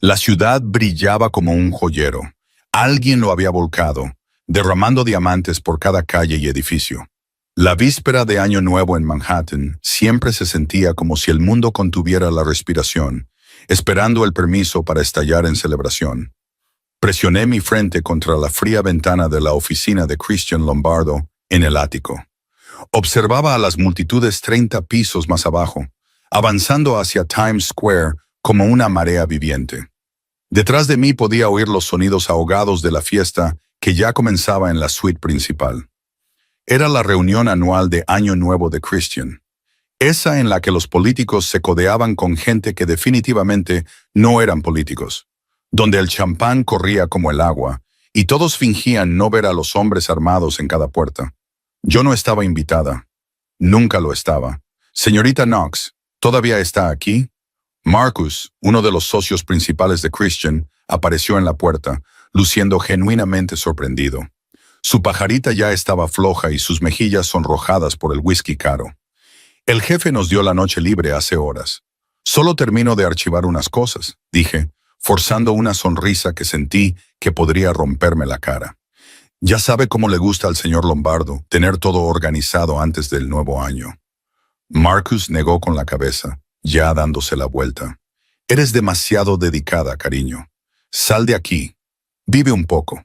La ciudad brillaba como un joyero. Alguien lo había volcado, derramando diamantes por cada calle y edificio. La víspera de Año Nuevo en Manhattan siempre se sentía como si el mundo contuviera la respiración, esperando el permiso para estallar en celebración. Presioné mi frente contra la fría ventana de la oficina de Christian Lombardo en el ático. Observaba a las multitudes 30 pisos más abajo, avanzando hacia Times Square como una marea viviente. Detrás de mí podía oír los sonidos ahogados de la fiesta que ya comenzaba en la suite principal. Era la reunión anual de Año Nuevo de Christian, esa en la que los políticos se codeaban con gente que definitivamente no eran políticos, donde el champán corría como el agua y todos fingían no ver a los hombres armados en cada puerta. Yo no estaba invitada. Nunca lo estaba. Señorita Knox, ¿todavía está aquí? Marcus, uno de los socios principales de Christian, apareció en la puerta, luciendo genuinamente sorprendido. Su pajarita ya estaba floja y sus mejillas sonrojadas por el whisky caro. El jefe nos dio la noche libre hace horas. Solo termino de archivar unas cosas, dije, forzando una sonrisa que sentí que podría romperme la cara. Ya sabe cómo le gusta al señor Lombardo tener todo organizado antes del nuevo año. Marcus negó con la cabeza, ya dándose la vuelta. Eres demasiado dedicada, cariño. Sal de aquí. Vive un poco.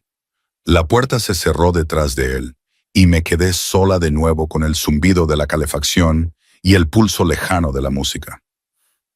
La puerta se cerró detrás de él, y me quedé sola de nuevo con el zumbido de la calefacción y el pulso lejano de la música.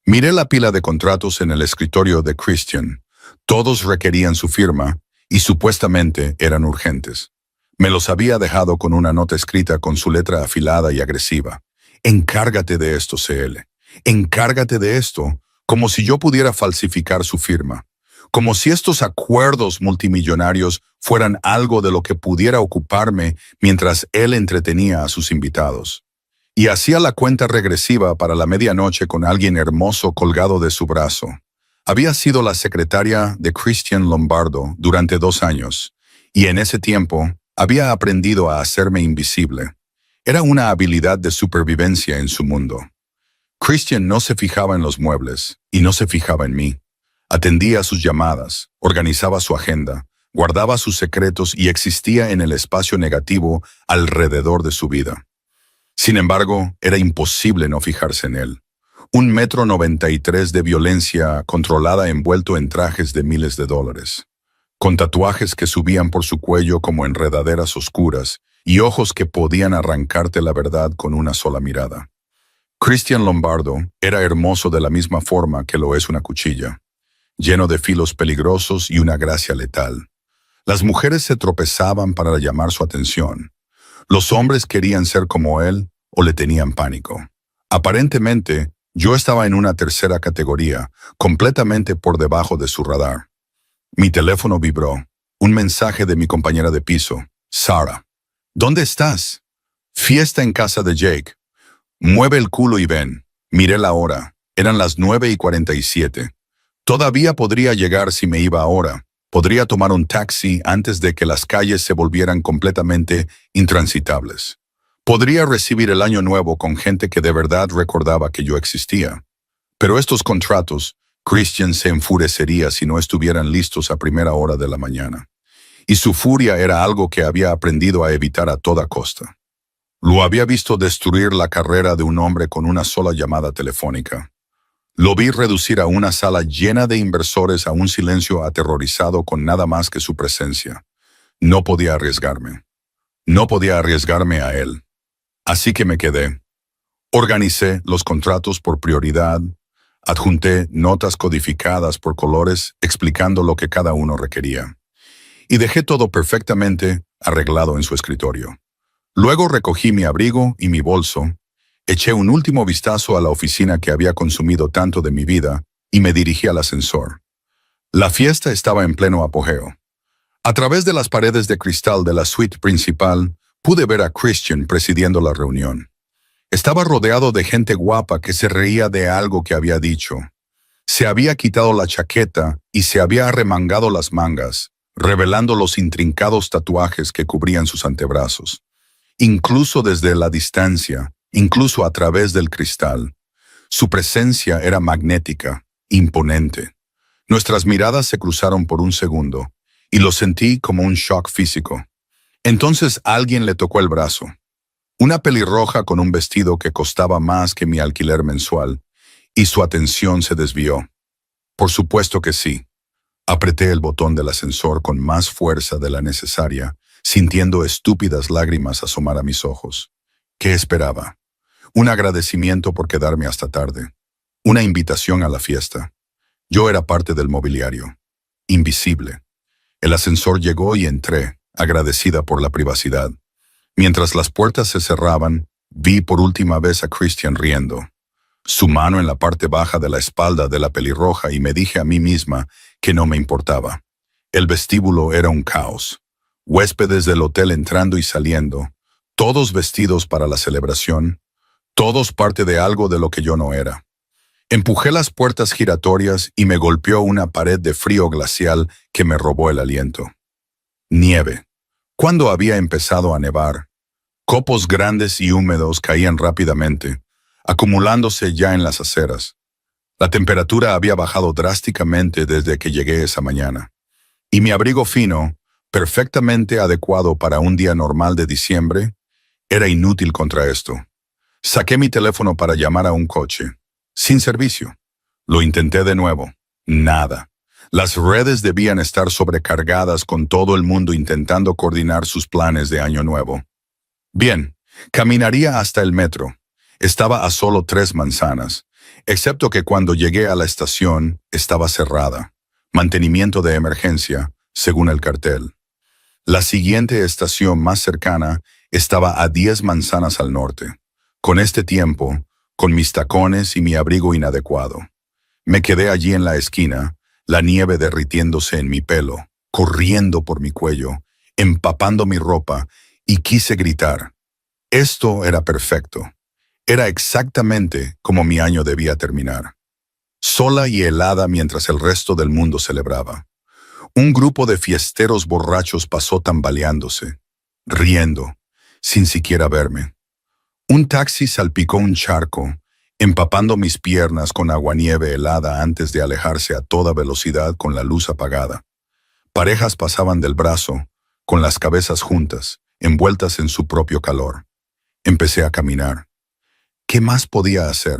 Miré la pila de contratos en el escritorio de Christian. Todos requerían su firma, y supuestamente eran urgentes. Me los había dejado con una nota escrita con su letra afilada y agresiva. Encárgate de esto, CL. Encárgate de esto, como si yo pudiera falsificar su firma. Como si estos acuerdos multimillonarios fueran algo de lo que pudiera ocuparme mientras él entretenía a sus invitados. Y hacía la cuenta regresiva para la medianoche con alguien hermoso colgado de su brazo. Había sido la secretaria de Christian Lombardo durante 2 años, y en ese tiempo había aprendido a hacerme invisible. Era una habilidad de supervivencia en su mundo. Christian no se fijaba en los muebles, y no se fijaba en mí. Atendía sus llamadas, organizaba su agenda, guardaba sus secretos y existía en el espacio negativo alrededor de su vida. Sin embargo, era imposible no fijarse en él. 1,93 m de violencia controlada envuelto en trajes de miles de dólares, con tatuajes que subían por su cuello como enredaderas oscuras y ojos que podían arrancarte la verdad con una sola mirada. Christian Lombardo era hermoso de la misma forma que lo es una cuchilla, lleno de filos peligrosos y una gracia letal. Las mujeres se tropezaban para llamar su atención. Los hombres querían ser como él o le tenían pánico. Aparentemente, yo estaba en una tercera categoría, completamente por debajo de su radar. Mi teléfono vibró. Un mensaje de mi compañera de piso, Sara. ¿Dónde estás? Fiesta en casa de Jake. Mueve el culo y ven. Miré la hora. Eran las 9:47. Todavía podría llegar si me iba ahora. Podría tomar un taxi antes de que las calles se volvieran completamente intransitables. Podría recibir el año nuevo con gente que de verdad recordaba que yo existía. Pero estos contratos, Christian se enfurecería si no estuvieran listos a primera hora de la mañana. Y su furia era algo que había aprendido a evitar a toda costa. Lo había visto destruir la carrera de un hombre con una sola llamada telefónica. Lo vi reducir a una sala llena de inversores a un silencio aterrorizado con nada más que su presencia. No podía arriesgarme. No podía arriesgarme a él. Así que me quedé. Organicé los contratos por prioridad, adjunté notas codificadas por colores explicando lo que cada uno requería. Y dejé todo perfectamente arreglado en su escritorio. Luego recogí mi abrigo y mi bolso, eché un último vistazo a la oficina que había consumido tanto de mi vida y me dirigí al ascensor. La fiesta estaba en pleno apogeo. A través de las paredes de cristal de la suite principal, pude ver a Christian presidiendo la reunión. Estaba rodeado de gente guapa que se reía de algo que había dicho. Se había quitado la chaqueta y se había arremangado las mangas, revelando los intrincados tatuajes que cubrían sus antebrazos. Incluso desde la distancia, incluso a través del cristal, su presencia era magnética, imponente. Nuestras miradas se cruzaron por un segundo, y lo sentí como un shock físico. Entonces alguien le tocó el brazo. Una pelirroja con un vestido que costaba más que mi alquiler mensual, y su atención se desvió. Por supuesto que sí. Apreté el botón del ascensor con más fuerza de la necesaria, sintiendo estúpidas lágrimas asomar a mis ojos. ¿Qué esperaba? Un agradecimiento por quedarme hasta tarde. Una invitación a la fiesta. Yo era parte del mobiliario. Invisible. El ascensor llegó y entré, agradecida por la privacidad. Mientras las puertas se cerraban, vi por última vez a Christian riendo. Su mano en la parte baja de la espalda de la pelirroja y me dije a mí misma que no me importaba. El vestíbulo era un caos. Huéspedes del hotel entrando y saliendo, todos vestidos para la celebración, todos parte de algo de lo que yo no era. Empujé las puertas giratorias y me golpeó una pared de frío glacial que me robó el aliento. Nieve. Cuando había empezado a nevar, copos grandes y húmedos caían rápidamente, acumulándose ya en las aceras. La temperatura había bajado drásticamente desde que llegué esa mañana, y mi abrigo fino, perfectamente adecuado para un día normal de diciembre, era inútil contra esto. Saqué mi teléfono para llamar a un coche. Sin servicio. Lo intenté de nuevo. Nada. Las redes debían estar sobrecargadas con todo el mundo intentando coordinar sus planes de Año Nuevo. Bien, caminaría hasta el metro. Estaba a solo 3 manzanas, excepto que cuando llegué a la estación estaba cerrada. Mantenimiento de emergencia, según el cartel. La siguiente estación más cercana estaba a 10 manzanas al norte. Con este tiempo, con mis tacones y mi abrigo inadecuado. Me quedé allí en la esquina, la nieve derritiéndose en mi pelo, corriendo por mi cuello, empapando mi ropa, y quise gritar. Esto era perfecto. Era exactamente como mi año debía terminar. Sola y helada mientras el resto del mundo celebraba. Un grupo de fiesteros borrachos pasó tambaleándose, riendo, sin siquiera verme. Un taxi salpicó un charco, empapando mis piernas con aguanieve helada antes de alejarse a toda velocidad con la luz apagada. Parejas pasaban del brazo, con las cabezas juntas, envueltas en su propio calor. Empecé a caminar. ¿Qué más podía hacer?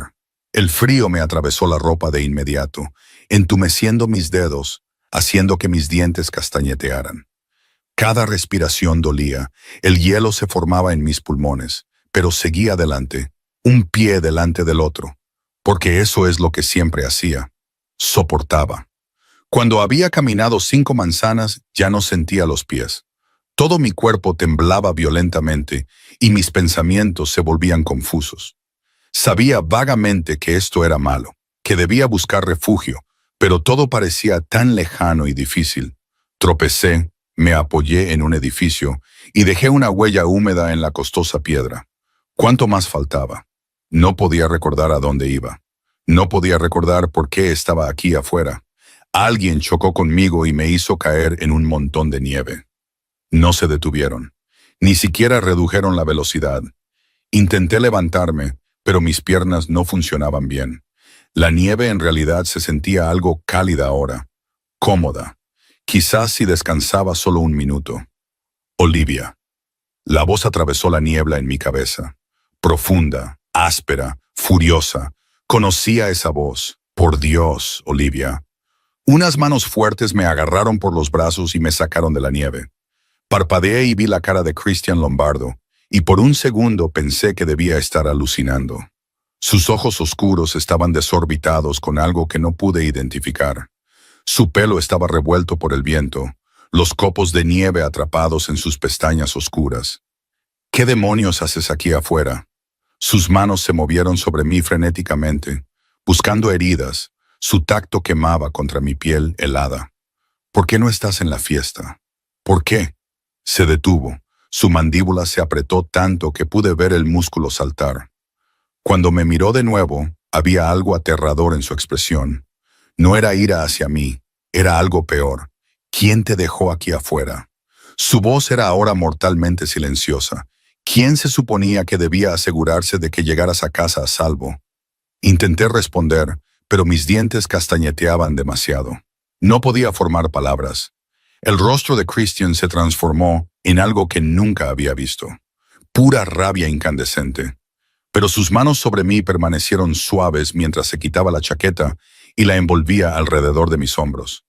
El frío me atravesó la ropa de inmediato, entumeciendo mis dedos, haciendo que mis dientes castañetearan. Cada respiración dolía, el hielo se formaba en mis pulmones, pero seguí adelante, un pie delante del otro, porque eso es lo que siempre hacía. Soportaba. Cuando había caminado 5 manzanas, ya no sentía los pies. Todo mi cuerpo temblaba violentamente y mis pensamientos se volvían confusos. Sabía vagamente que esto era malo, que debía buscar refugio, pero todo parecía tan lejano y difícil. Tropecé, me apoyé en un edificio y dejé una huella húmeda en la costosa piedra. ¿Cuánto más faltaba? No podía recordar a dónde iba. No podía recordar por qué estaba aquí afuera. Alguien chocó conmigo y me hizo caer en un montón de nieve. No se detuvieron. Ni siquiera redujeron la velocidad. Intenté levantarme, pero mis piernas no funcionaban bien. La nieve en realidad se sentía algo cálida ahora. Cómoda. Quizás si descansaba solo un minuto. Olivia. La voz atravesó la niebla en mi cabeza. Profunda, áspera, furiosa. Conocía esa voz. Por Dios, Olivia. Unas manos fuertes me agarraron por los brazos y me sacaron de la nieve. Parpadeé y vi la cara de Christian Lombardo, y por un segundo pensé que debía estar alucinando. Sus ojos oscuros estaban desorbitados con algo que no pude identificar. Su pelo estaba revuelto por el viento, los copos de nieve atrapados en sus pestañas oscuras. ¿Qué demonios haces aquí afuera? Sus manos se movieron sobre mí frenéticamente, buscando heridas. Su tacto quemaba contra mi piel helada. ¿Por qué no estás en la fiesta? ¿Por qué? Se detuvo. Su mandíbula se apretó tanto que pude ver el músculo saltar. Cuando me miró de nuevo, había algo aterrador en su expresión. No era ira hacia mí, era algo peor. ¿Quién te dejó aquí afuera? Su voz era ahora mortalmente silenciosa. ¿Quién se suponía que debía asegurarse de que llegaras a casa a salvo? Intenté responder, pero mis dientes castañeteaban demasiado. No podía formar palabras. El rostro de Christian se transformó en algo que nunca había visto. Pura rabia incandescente. Pero sus manos sobre mí permanecieron suaves mientras se quitaba la chaqueta y la envolvía alrededor de mis hombros.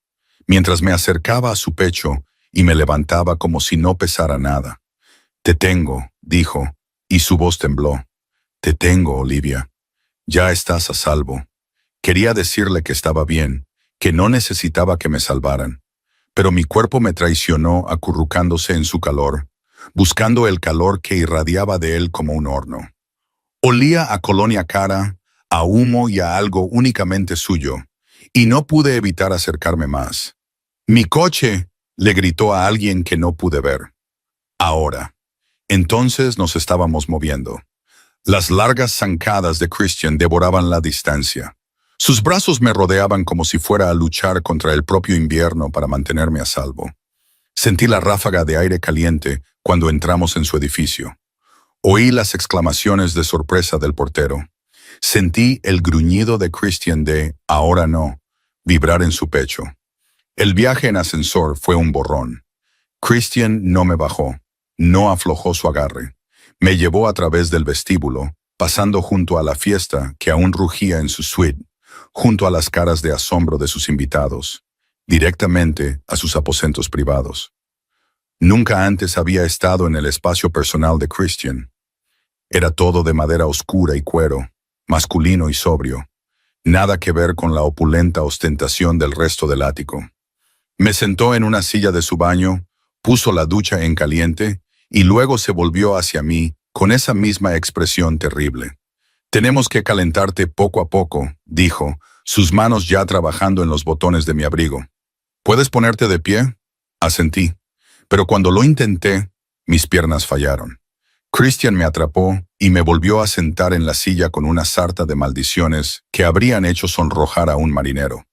Mientras me acercaba a su pecho y me levantaba como si no pesara nada. «Te tengo», dijo, y su voz tembló. «Te tengo, Olivia. Ya estás a salvo». Quería decirle que estaba bien, que no necesitaba que me salvaran. Pero mi cuerpo me traicionó acurrucándose en su calor, buscando el calor que irradiaba de él como un horno. Olía a colonia cara, a humo y a algo únicamente suyo, y no pude evitar acercarme más. «Mi coche», le gritó a alguien que no pude ver. Ahora. Entonces nos estábamos moviendo. Las largas zancadas de Christian devoraban la distancia. Sus brazos me rodeaban como si fuera a luchar contra el propio invierno para mantenerme a salvo. Sentí la ráfaga de aire caliente cuando entramos en su edificio. Oí las exclamaciones de sorpresa del portero. Sentí el gruñido de Christian de «ahora no» vibrar en su pecho. El viaje en ascensor fue un borrón. Christian no me bajó, no aflojó su agarre. Me llevó a través del vestíbulo, pasando junto a la fiesta que aún rugía en su suite, junto a las caras de asombro de sus invitados, directamente a sus aposentos privados. Nunca antes había estado en el espacio personal de Christian. Era todo de madera oscura y cuero, masculino y sobrio. Nada que ver con la opulenta ostentación del resto del ático. Me sentó en una silla de su baño, puso la ducha en caliente y luego se volvió hacia mí con esa misma expresión terrible. «Tenemos que calentarte poco a poco», dijo, sus manos ya trabajando en los botones de mi abrigo. «¿Puedes ponerte de pie?» Asentí, pero cuando lo intenté, mis piernas fallaron. Christian me atrapó y me volvió a sentar en la silla con una sarta de maldiciones que habrían hecho sonrojar a un marinero.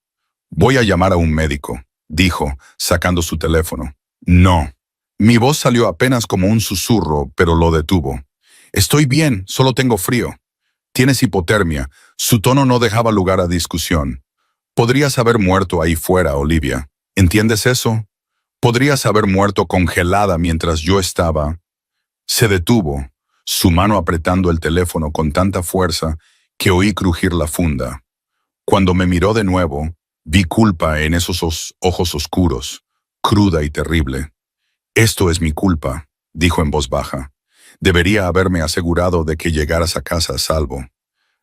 «Voy a llamar a un médico», dijo, sacando su teléfono. «No». Mi voz salió apenas como un susurro, pero lo detuvo. «Estoy bien, solo tengo frío». «Tienes hipotermia». Su tono no dejaba lugar a discusión. «Podrías haber muerto ahí fuera, Olivia. ¿Entiendes eso? Podrías haber muerto congelada mientras yo estaba». Se detuvo, su mano apretando el teléfono con tanta fuerza que oí crujir la funda. Cuando me miró de nuevo, vi culpa en esos ojos oscuros, cruda y terrible. «Esto es mi culpa», dijo en voz baja. «Debería haberme asegurado de que llegaras a casa a salvo.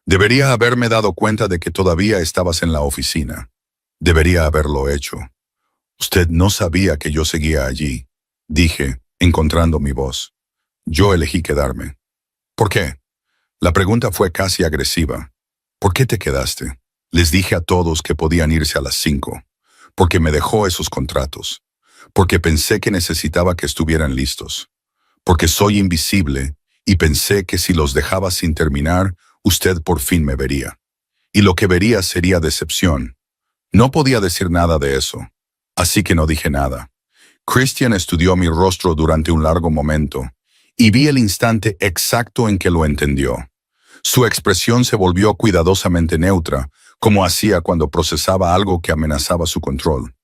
Debería haberme dado cuenta de que todavía estabas en la oficina. Debería haberlo hecho». «Usted no sabía que yo seguía allí», dije, encontrando mi voz. Yo elegí quedarme. «¿Por qué?» La pregunta fue casi agresiva. «¿Por qué te quedaste?» Les dije a todos que podían irse a las 5, porque me dejó esos contratos, porque pensé que necesitaba que estuvieran listos, porque soy invisible y pensé que si los dejaba sin terminar, usted por fin me vería. Y lo que vería sería decepción. No podía decir nada de eso, así que no dije nada. Christian estudió mi rostro durante un largo momento, y vi el instante exacto en que lo entendió. Su expresión se volvió cuidadosamente neutra, como hacía cuando procesaba algo que amenazaba su control.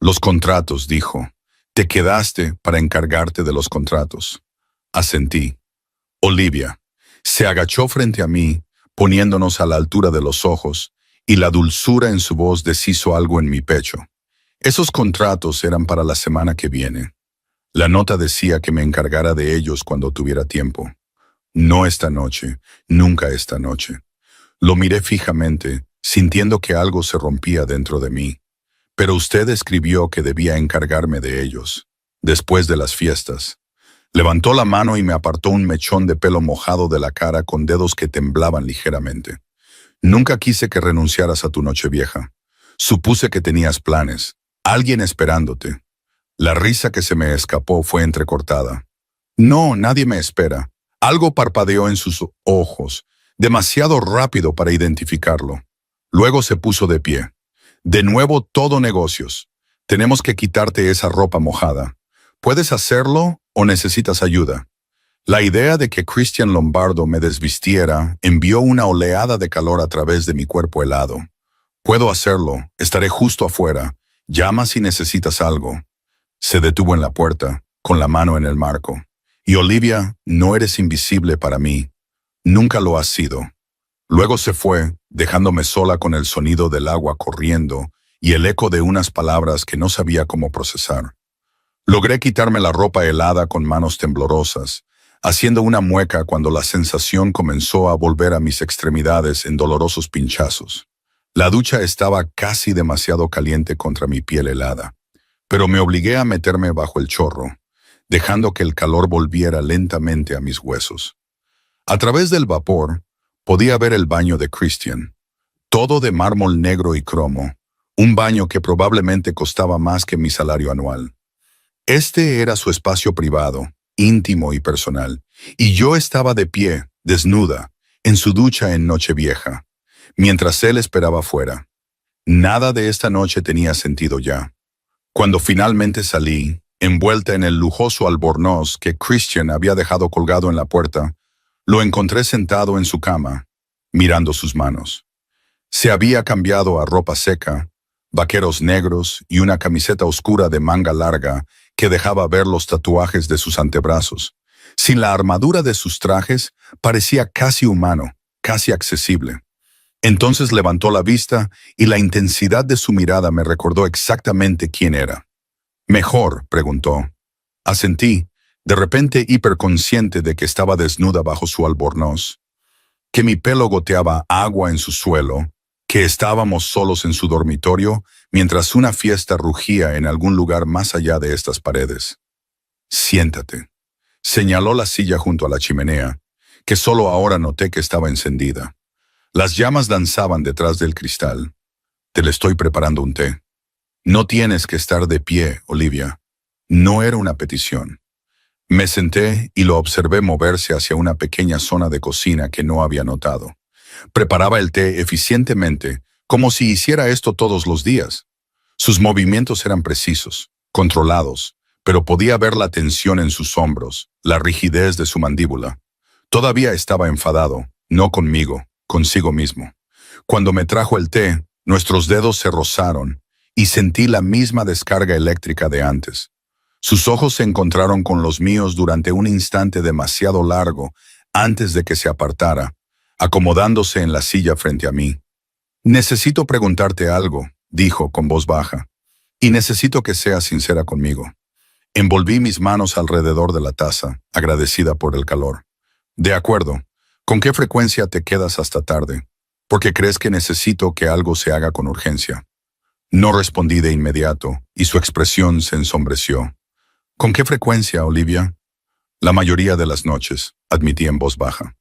«Los contratos», dijo. «Te quedaste para encargarte de los contratos». Asentí. «Olivia». Se agachó frente a mí, poniéndonos a la altura de los ojos, y la dulzura en su voz deshizo algo en mi pecho. Esos contratos eran para la semana que viene. La nota decía que me encargara de ellos cuando tuviera tiempo. No esta noche, nunca esta noche. Lo miré fijamente, sintiendo que algo se rompía dentro de mí. «Pero usted escribió que debía encargarme de ellos, después de las fiestas». Levantó la mano y me apartó un mechón de pelo mojado de la cara con dedos que temblaban ligeramente. «Nunca quise que renunciaras a tu Nochevieja. Supuse que tenías planes, alguien esperándote». La risa que se me escapó fue entrecortada. «No, nadie me espera». Algo parpadeó en sus ojos, demasiado rápido para identificarlo. Luego se puso de pie. «De nuevo todo negocios. Tenemos que quitarte esa ropa mojada. ¿Puedes hacerlo o necesitas ayuda?» La idea de que Christian Lombardo me desvistiera envió una oleada de calor a través de mi cuerpo helado. «Puedo hacerlo, estaré justo afuera», Llama si necesitas algo. Se detuvo en la puerta, con la mano en el marco. Y Olivia, no eres invisible para mí. Nunca lo has sido. Luego se fue, dejándome sola con el sonido del agua corriendo y el eco de unas palabras que no sabía cómo procesar. Logré quitarme la ropa helada con manos temblorosas, haciendo una mueca cuando la sensación comenzó a volver a mis extremidades en dolorosos pinchazos. La ducha estaba casi demasiado caliente contra mi piel helada, pero me obligué a meterme bajo el chorro, dejando que el calor volviera lentamente a mis huesos. A través del vapor, podía ver el baño de Christian, todo de mármol negro y cromo, un baño que probablemente costaba más que mi salario anual. Este era su espacio privado, íntimo y personal, y yo estaba de pie, desnuda, en su ducha en Nochevieja, mientras él esperaba fuera. Nada de esta noche tenía sentido ya. Cuando finalmente salí, envuelta en el lujoso albornoz que Christian había dejado colgado en la puerta, lo encontré sentado en su cama, mirando sus manos. Se había cambiado a ropa seca, vaqueros negros y una camiseta oscura de manga larga que dejaba ver los tatuajes de sus antebrazos. Sin la armadura de sus trajes, parecía casi humano, casi accesible. Entonces levantó la vista y la intensidad de su mirada me recordó exactamente quién era. «¿Mejor?», preguntó. Asentí, de repente hiperconsciente de que estaba desnuda bajo su albornoz, que mi pelo goteaba agua en su suelo, que estábamos solos en su dormitorio mientras una fiesta rugía en algún lugar más allá de estas paredes. «Siéntate», señaló la silla junto a la chimenea, que solo ahora noté que estaba encendida. Las llamas danzaban detrás del cristal. «Te le estoy preparando un té». «No tienes que estar de pie, Olivia». No era una petición. Me senté y lo observé moverse hacia una pequeña zona de cocina que no había notado. Preparaba el té eficientemente, como si hiciera esto todos los días. Sus movimientos eran precisos, controlados, pero podía ver la tensión en sus hombros, la rigidez de su mandíbula. Todavía estaba enfadado, no conmigo, consigo mismo. Cuando me trajo el té, nuestros dedos se rozaron y sentí la misma descarga eléctrica de antes. Sus ojos se encontraron con los míos durante un instante demasiado largo antes de que se apartara, acomodándose en la silla frente a mí. «Necesito preguntarte algo», dijo con voz baja, «y necesito que seas sincera conmigo». Envolví mis manos alrededor de la taza, agradecida por el calor. «De acuerdo. ¿Con qué frecuencia te quedas hasta tarde? ¿Porque crees que necesito que algo se haga con urgencia?» No respondí de inmediato, y su expresión se ensombreció. «¿Con qué frecuencia, Olivia?» «La mayoría de las noches», admití en voz baja.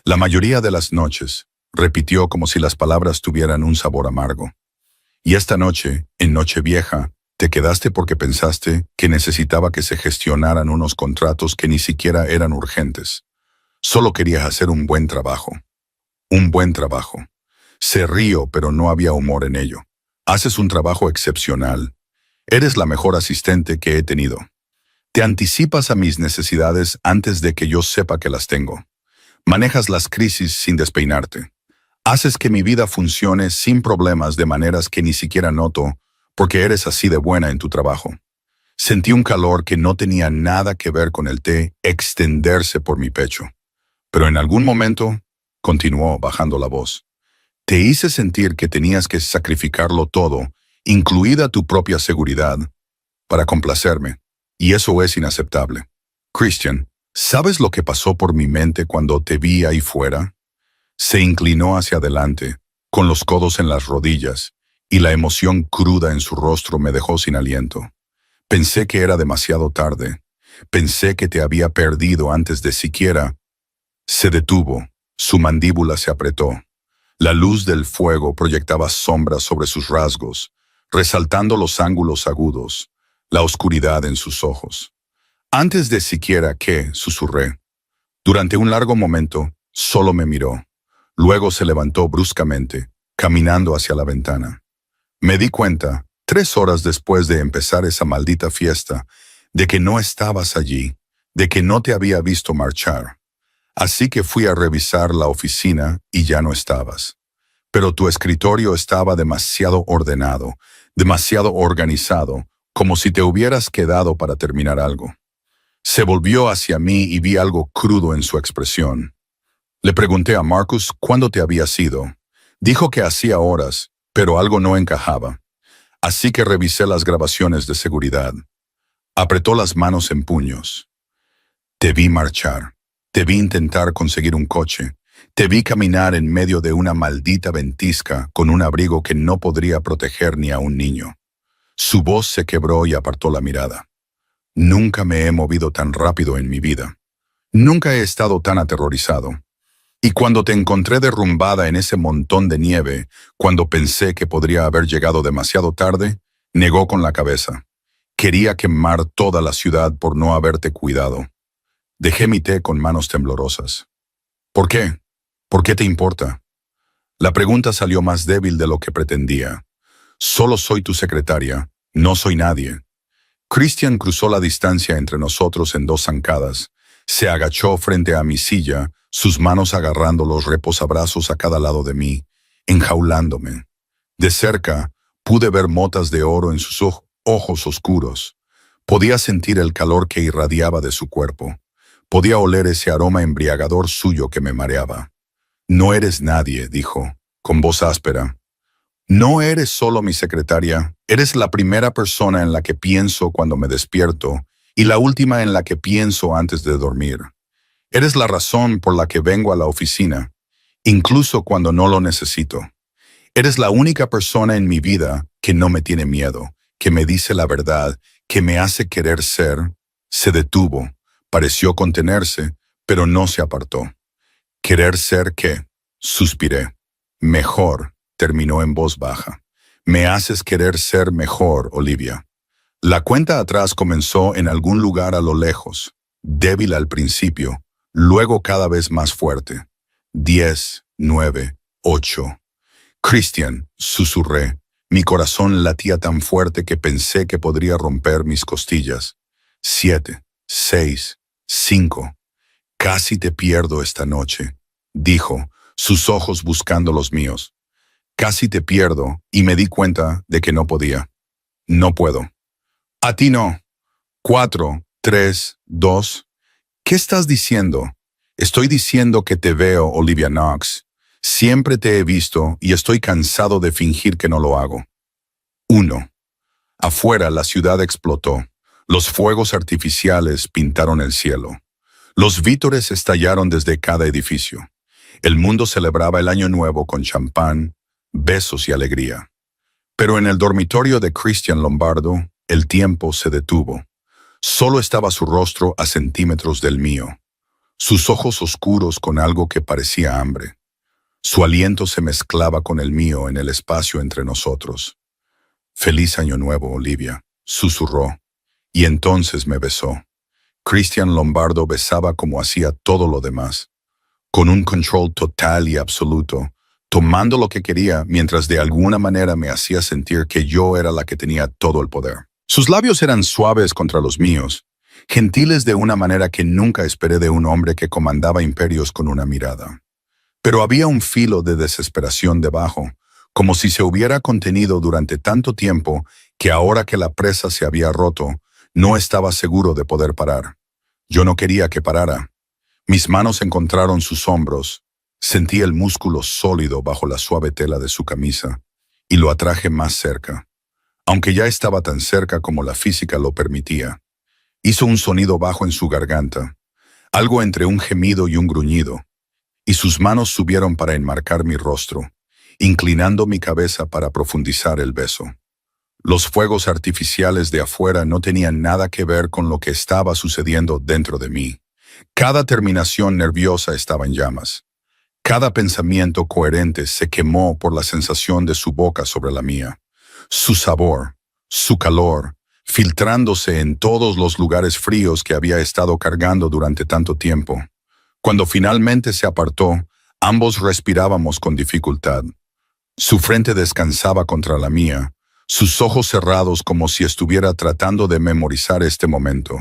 «La mayoría de las noches», repitió como si las palabras tuvieran un sabor amargo. «Y esta noche, en Nochevieja, te quedaste porque pensaste que necesitaba que se gestionaran unos contratos que ni siquiera eran urgentes. Solo querías hacer un buen trabajo». «Un buen trabajo». Se rió, pero no había humor en ello. «Haces un trabajo excepcional. Eres la mejor asistente que he tenido. Te anticipas a mis necesidades antes de que yo sepa que las tengo. Manejas las crisis sin despeinarte. Haces que mi vida funcione sin problemas de maneras que ni siquiera noto, porque eres así de buena en tu trabajo». Sentí un calor que no tenía nada que ver con el té extenderse por mi pecho. «Pero en algún momento», continuó bajando la voz, «te hice sentir que tenías que sacrificarlo todo, incluida tu propia seguridad, para complacerme. Y eso es inaceptable. Christian, ¿sabes lo que pasó por mi mente cuando te vi ahí fuera?» Se inclinó hacia adelante, con los codos en las rodillas, y la emoción cruda en su rostro me dejó sin aliento. «Pensé que era demasiado tarde. Pensé que te había perdido antes de siquiera». Se detuvo, su mandíbula se apretó. La luz del fuego proyectaba sombras sobre sus rasgos, resaltando los ángulos agudos, la oscuridad en sus ojos. «Antes de siquiera que», susurré. Durante un largo momento, solo me miró. Luego se levantó bruscamente, caminando hacia la ventana. Me di cuenta, 3 horas después de empezar esa maldita fiesta, de que no estabas allí, de que no te había visto marchar. Así que fui a revisar la oficina y ya no estabas. Pero tu escritorio estaba demasiado ordenado, demasiado organizado, como si te hubieras quedado para terminar algo. Se volvió hacia mí y vi algo crudo en su expresión. Le pregunté a Marcus cuándo te habías ido. Dijo que hacía horas, pero algo no encajaba. Así que revisé las grabaciones de seguridad. Apretó las manos en puños. Te vi marchar. Te vi intentar conseguir un coche. Te vi caminar en medio de una maldita ventisca con un abrigo que no podría proteger ni a un niño. Su voz se quebró y apartó la mirada. Nunca me he movido tan rápido en mi vida. Nunca he estado tan aterrorizado. Y cuando te encontré derrumbada en ese montón de nieve, cuando pensé que podría haber llegado demasiado tarde, negó con la cabeza. Quería quemar toda la ciudad por no haberte cuidado. Dejé mi té con manos temblorosas. ¿Por qué? ¿Por qué te importa? La pregunta salió más débil de lo que pretendía. Solo soy tu secretaria, no soy nadie. Christian cruzó la distancia entre nosotros en 2 zancadas. Se agachó frente a mi silla, sus manos agarrando los reposabrazos a cada lado de mí, enjaulándome. De cerca, pude ver motas de oro en sus ojos oscuros. Podía sentir el calor que irradiaba de su cuerpo. Podía oler ese aroma embriagador suyo que me mareaba. No eres nadie, dijo, con voz áspera. No eres solo mi secretaria, eres la primera persona en la que pienso cuando me despierto y la última en la que pienso antes de dormir. Eres la razón por la que vengo a la oficina, incluso cuando no lo necesito. Eres la única persona en mi vida que no me tiene miedo, que me dice la verdad, que me hace querer ser. Se detuvo, pareció contenerse, pero no se apartó. ¿Querer ser qué? Suspiré. Mejor, terminó en voz baja. Me haces querer ser mejor, Olivia. La cuenta atrás comenzó en algún lugar a lo lejos, débil al principio, luego cada vez más fuerte. 10, 9, 8. Christian, susurré. Mi corazón latía tan fuerte que pensé que podría romper mis costillas. 7, 6, 5. Casi te pierdo esta noche, dijo, sus ojos buscando los míos. Casi te pierdo y me di cuenta de que no podía. No puedo. A ti no. 4, 3, 2. ¿Qué estás diciendo? Estoy diciendo que te veo, Olivia Knox. Siempre te he visto y estoy cansado de fingir que no lo hago. 1. Afuera la ciudad explotó. Los fuegos artificiales pintaron el cielo. Los vítores estallaron desde cada edificio. El mundo celebraba el año nuevo con champán, besos y alegría. Pero en el dormitorio de Christian Lombardo, el tiempo se detuvo. Solo estaba su rostro a centímetros del mío. Sus ojos oscuros con algo que parecía hambre. Su aliento se mezclaba con el mío en el espacio entre nosotros. «Feliz año nuevo, Olivia», susurró, y entonces me besó. Christian Lombardo besaba como hacía todo lo demás, con un control total y absoluto, tomando lo que quería mientras de alguna manera me hacía sentir que yo era la que tenía todo el poder. Sus labios eran suaves contra los míos, gentiles de una manera que nunca esperé de un hombre que comandaba imperios con una mirada. Pero había un filo de desesperación debajo, como si se hubiera contenido durante tanto tiempo que ahora que la presa se había roto, no estaba seguro de poder parar. Yo no quería que parara. Mis manos encontraron sus hombros, sentí el músculo sólido bajo la suave tela de su camisa y lo atraje más cerca. Aunque ya estaba tan cerca como la física lo permitía, hizo un sonido bajo en su garganta, algo entre un gemido y un gruñido, y sus manos subieron para enmarcar mi rostro, inclinando mi cabeza para profundizar el beso. Los fuegos artificiales de afuera no tenían nada que ver con lo que estaba sucediendo dentro de mí. Cada terminación nerviosa estaba en llamas. Cada pensamiento coherente se quemó por la sensación de su boca sobre la mía. Su sabor, su calor, filtrándose en todos los lugares fríos que había estado cargando durante tanto tiempo. Cuando finalmente se apartó, ambos respirábamos con dificultad. Su frente descansaba contra la mía, sus ojos cerrados como si estuviera tratando de memorizar este momento.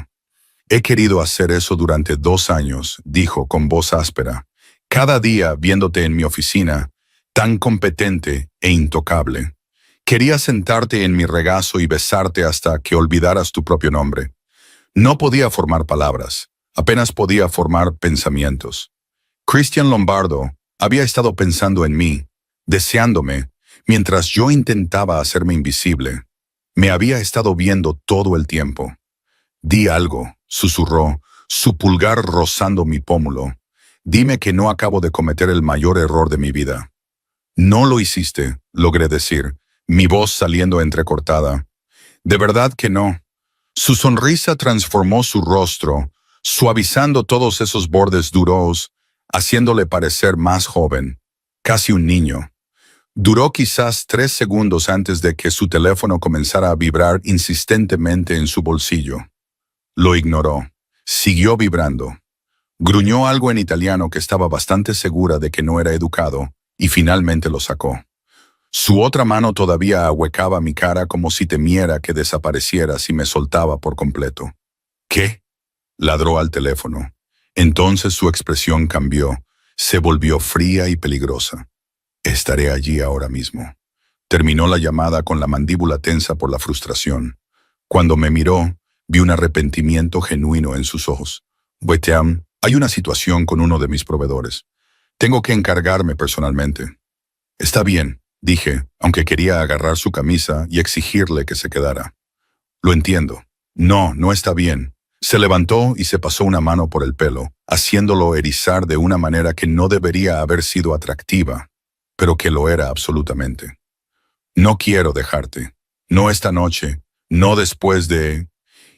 He querido hacer eso durante 2 años, dijo con voz áspera, cada día viéndote en mi oficina, tan competente e intocable. Quería sentarte en mi regazo y besarte hasta que olvidaras tu propio nombre. No podía formar palabras, apenas podía formar pensamientos. Christian Lombardo había estado pensando en mí, deseándome, mientras yo intentaba hacerme invisible. Me había estado viendo todo el tiempo. Di algo, susurró, su pulgar rozando mi pómulo. Dime que no acabo de cometer el mayor error de mi vida. No lo hiciste, logré decir, mi voz saliendo entrecortada. De verdad que no. Su sonrisa transformó su rostro, suavizando todos esos bordes duros, haciéndole parecer más joven, casi un niño. Duró quizás 3 segundos antes de que su teléfono comenzara a vibrar insistentemente en su bolsillo. Lo ignoró. Siguió vibrando. Gruñó algo en italiano que estaba bastante segura de que no era educado, y finalmente lo sacó. Su otra mano todavía ahuecaba mi cara como si temiera que desapareciera si me soltaba por completo. ¿Qué? Ladró al teléfono. Entonces su expresión cambió, se volvió fría y peligrosa. Estaré allí ahora mismo. Terminó la llamada con la mandíbula tensa por la frustración. Cuando me miró, vi un arrepentimiento genuino en sus ojos. Wetiam, hay una situación con uno de mis proveedores. Tengo que encargarme personalmente. Está bien, dije, aunque quería agarrar su camisa y exigirle que se quedara. Lo entiendo. No, no está bien. Se levantó y se pasó una mano por el pelo, haciéndolo erizar de una manera que no debería haber sido atractiva, pero que lo era absolutamente. No quiero dejarte. No esta noche. No después de...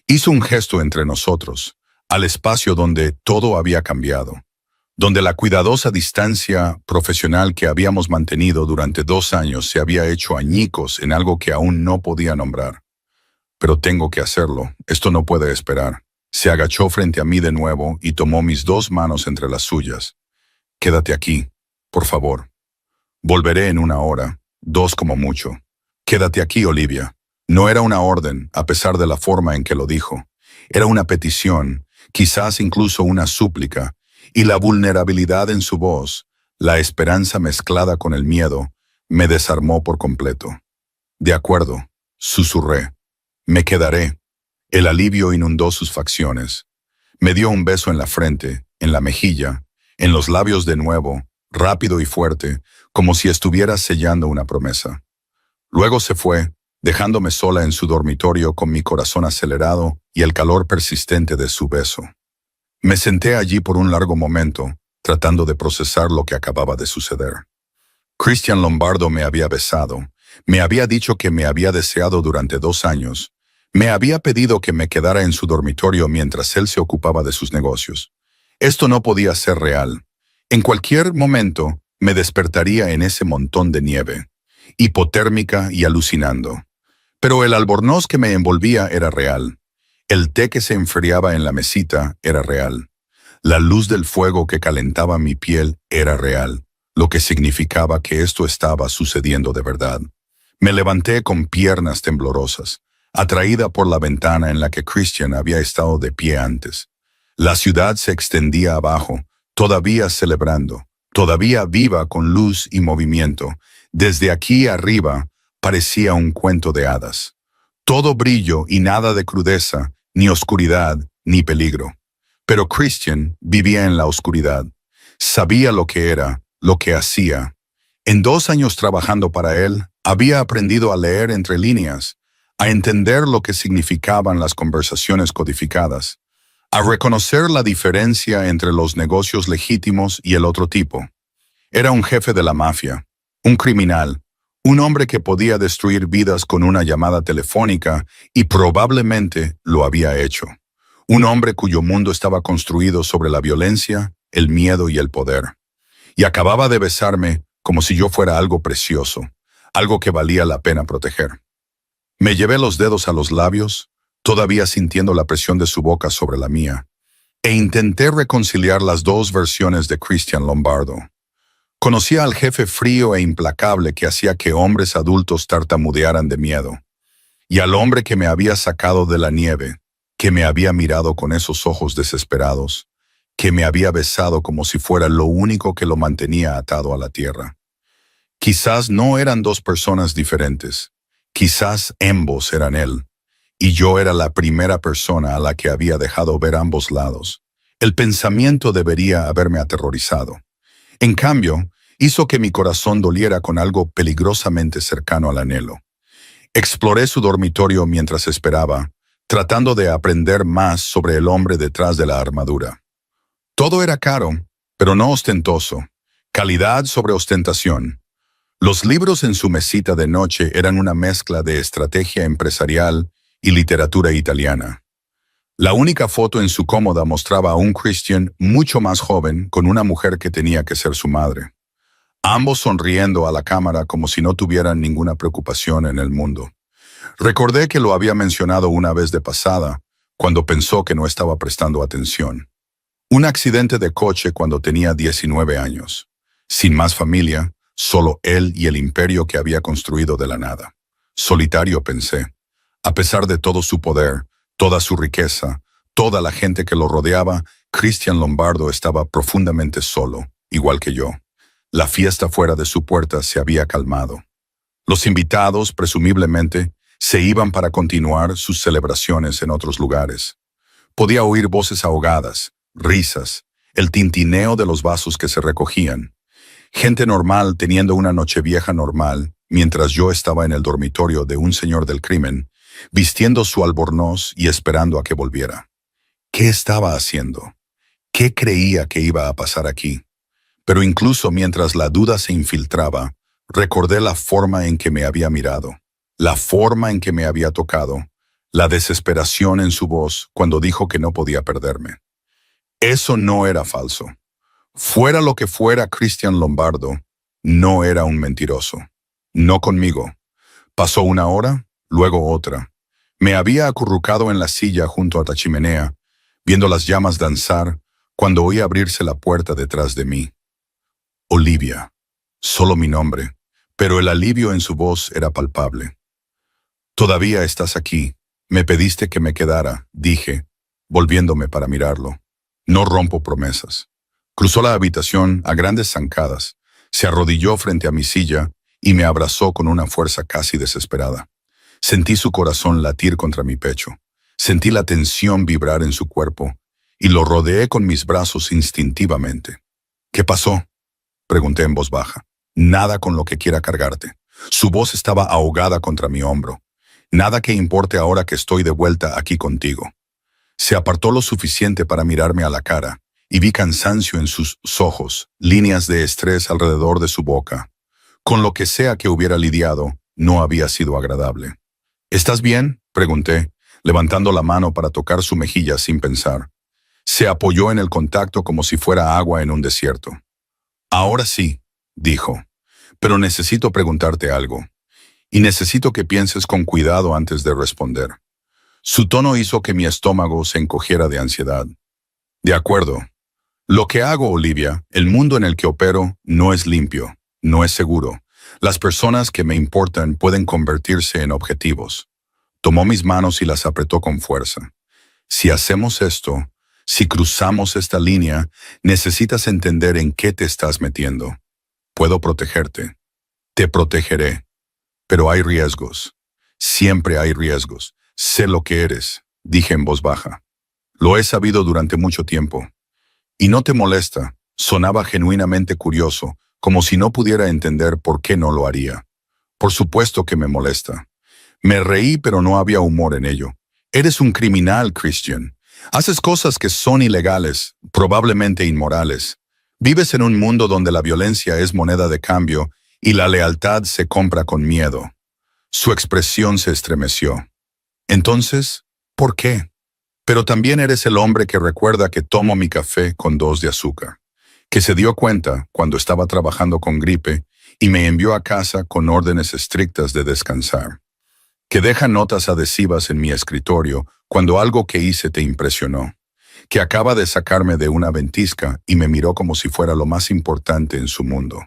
Hizo un gesto entre nosotros, al espacio donde todo había cambiado, donde la cuidadosa distancia profesional que habíamos mantenido durante 2 años se había hecho añicos en algo que aún no podía nombrar. Pero tengo que hacerlo, esto no puede esperar. Se agachó frente a mí de nuevo y tomó mis 2 manos entre las suyas. Quédate aquí, por favor. Volveré en 1 hora, 2 como mucho. Quédate aquí, Olivia. No era una orden, a pesar de la forma en que lo dijo. Era una petición, quizás incluso una súplica, y la vulnerabilidad en su voz, la esperanza mezclada con el miedo, me desarmó por completo. De acuerdo, susurré. Me quedaré. El alivio inundó sus facciones. Me dio un beso en la frente, en la mejilla, en los labios de nuevo, rápido y fuerte, como si estuviera sellando una promesa. Luego se fue, dejándome sola en su dormitorio con mi corazón acelerado y el calor persistente de su beso. Me senté allí por un largo momento, tratando de procesar lo que acababa de suceder. Christian Lombardo me había besado, me había dicho que me había deseado durante 2 años, me había pedido que me quedara en su dormitorio mientras él se ocupaba de sus negocios. Esto no podía ser real. En cualquier momento me despertaría en ese montón de nieve, hipotérmica y alucinando. Pero el albornoz que me envolvía era real. El té que se enfriaba en la mesita era real. La luz del fuego que calentaba mi piel era real, lo que significaba que esto estaba sucediendo de verdad. Me levanté con piernas temblorosas, atraída por la ventana en la que Christian había estado de pie antes. La ciudad se extendía abajo, todavía celebrando, todavía viva con luz y movimiento. Desde aquí arriba parecía un cuento de hadas. Todo brillo y nada de crudeza, ni oscuridad, ni peligro. Pero Christian vivía en la oscuridad. Sabía lo que era, lo que hacía. En 2 años trabajando para él, había aprendido a leer entre líneas, a entender lo que significaban las conversaciones codificadas, a reconocer la diferencia entre los negocios legítimos y el otro tipo. Era un jefe de la mafia, un criminal, un hombre que podía destruir vidas con una llamada telefónica y probablemente lo había hecho. Un hombre cuyo mundo estaba construido sobre la violencia, el miedo y el poder. Y acababa de besarme como si yo fuera algo precioso, algo que valía la pena proteger. Me llevé los dedos a los labios, todavía sintiendo la presión de su boca sobre la mía, e intenté reconciliar las 2 versiones de Christian Lombardo. Conocía al jefe frío e implacable que hacía que hombres adultos tartamudearan de miedo, y al hombre que me había sacado de la nieve, que me había mirado con esos ojos desesperados, que me había besado como si fuera lo único que lo mantenía atado a la tierra. Quizás no eran dos personas diferentes. Quizás ambos eran él. Y yo era la primera persona a la que había dejado ver ambos lados. El pensamiento debería haberme aterrorizado. En cambio, hizo que mi corazón doliera con algo peligrosamente cercano al anhelo. Exploré su dormitorio mientras esperaba, tratando de aprender más sobre el hombre detrás de la armadura. Todo era caro, pero no ostentoso. Calidad sobre ostentación. Los libros en su mesita de noche eran una mezcla de estrategia empresarial y literatura italiana. La única foto en su cómoda mostraba a un Christian mucho más joven con una mujer que tenía que ser su madre. Ambos sonriendo a la cámara como si no tuvieran ninguna preocupación en el mundo. Recordé que lo había mencionado una vez de pasada, cuando pensó que no estaba prestando atención. Un accidente de coche cuando tenía 19 años. Sin más familia, solo él y el imperio que había construido de la nada. Solitario, pensé. A pesar de todo su poder, toda su riqueza, toda la gente que lo rodeaba, Christian Lombardo estaba profundamente solo, igual que yo. La fiesta fuera de su puerta se había calmado. Los invitados, presumiblemente, se iban para continuar sus celebraciones en otros lugares. Podía oír voces ahogadas, risas, el tintineo de los vasos que se recogían. Gente normal teniendo una nochevieja normal, mientras yo estaba en el dormitorio de un señor del crimen, vistiendo su albornoz y esperando a que volviera. ¿Qué estaba haciendo? ¿Qué creía que iba a pasar aquí? Pero incluso mientras la duda se infiltraba, recordé la forma en que me había mirado, la forma en que me había tocado, la desesperación en su voz cuando dijo que no podía perderme. Eso no era falso. Fuera lo que fuera Christian Lombardo, no era un mentiroso. No conmigo. Pasó una hora, luego otra. Me había acurrucado en la silla junto a la chimenea, viendo las llamas danzar, cuando oí abrirse la puerta detrás de mí. Olivia. Solo mi nombre, pero el alivio en su voz era palpable. «Todavía estás aquí. Me pediste que me quedara», dije, volviéndome para mirarlo. No rompo promesas. Cruzó la habitación a grandes zancadas, se arrodilló frente a mi silla y me abrazó con una fuerza casi desesperada. Sentí su corazón latir contra mi pecho. Sentí la tensión vibrar en su cuerpo y lo rodeé con mis brazos instintivamente. «¿Qué pasó?», pregunté en voz baja. «Nada con lo que quiera cargarte». Su voz estaba ahogada contra mi hombro. «Nada que importe ahora que estoy de vuelta aquí contigo». Se apartó lo suficiente para mirarme a la cara y vi cansancio en sus ojos, líneas de estrés alrededor de su boca. Con lo que sea que hubiera lidiado, no había sido agradable. «¿Estás bien?», pregunté, levantando la mano para tocar su mejilla sin pensar. Se apoyó en el contacto como si fuera agua en un desierto. «Ahora sí», dijo, «pero necesito preguntarte algo. Y necesito que pienses con cuidado antes de responder». Su tono hizo que mi estómago se encogiera de ansiedad. «De acuerdo. Lo que hago, Olivia, el mundo en el que opero, no es limpio, no es seguro. Las personas que me importan pueden convertirse en objetivos». Tomó mis manos y las apretó con fuerza. «Si hacemos esto, si cruzamos esta línea, necesitas entender en qué te estás metiendo. Puedo protegerte. Te protegeré. Pero hay riesgos. Siempre hay riesgos. Sé lo que eres», dije en voz baja. «Lo he sabido durante mucho tiempo. Y no te molesta». Sonaba genuinamente curioso, como si no pudiera entender por qué no lo haría. «Por supuesto que me molesta». Me reí, pero no había humor en ello. «Eres un criminal, Christian. Haces cosas que son ilegales, probablemente inmorales. Vives en un mundo donde la violencia es moneda de cambio y la lealtad se compra con miedo». Su expresión se estremeció. «Entonces, ¿por qué? Pero también eres el hombre que recuerda que tomo mi café con 2 de azúcar, que se dio cuenta cuando estaba trabajando con gripe y me envió a casa con órdenes estrictas de descansar, que deja notas adhesivas en mi escritorio cuando algo que hice te impresionó, que acaba de sacarme de una ventisca y me miró como si fuera lo más importante en su mundo».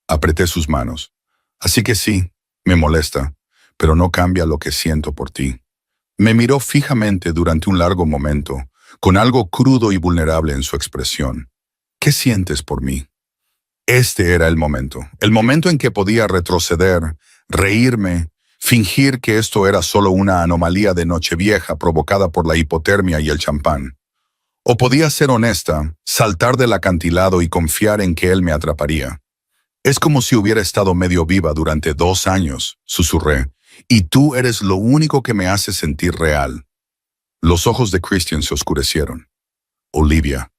Apreté sus manos. «Así que sí, me molesta, pero no cambia lo que siento por ti». Me miró fijamente durante un largo momento, con algo crudo y vulnerable en su expresión. «¿Qué sientes por mí?». Este era el momento en que podía retroceder, reírme, fingir que esto era solo una anomalía de Nochevieja provocada por la hipotermia y el champán. O podía ser honesta, saltar del acantilado y confiar en que él me atraparía. Es como si hubiera estado medio viva durante 2 años, susurré, y tú eres lo único que me hace sentir real. Los ojos de Christian se oscurecieron. Olivia,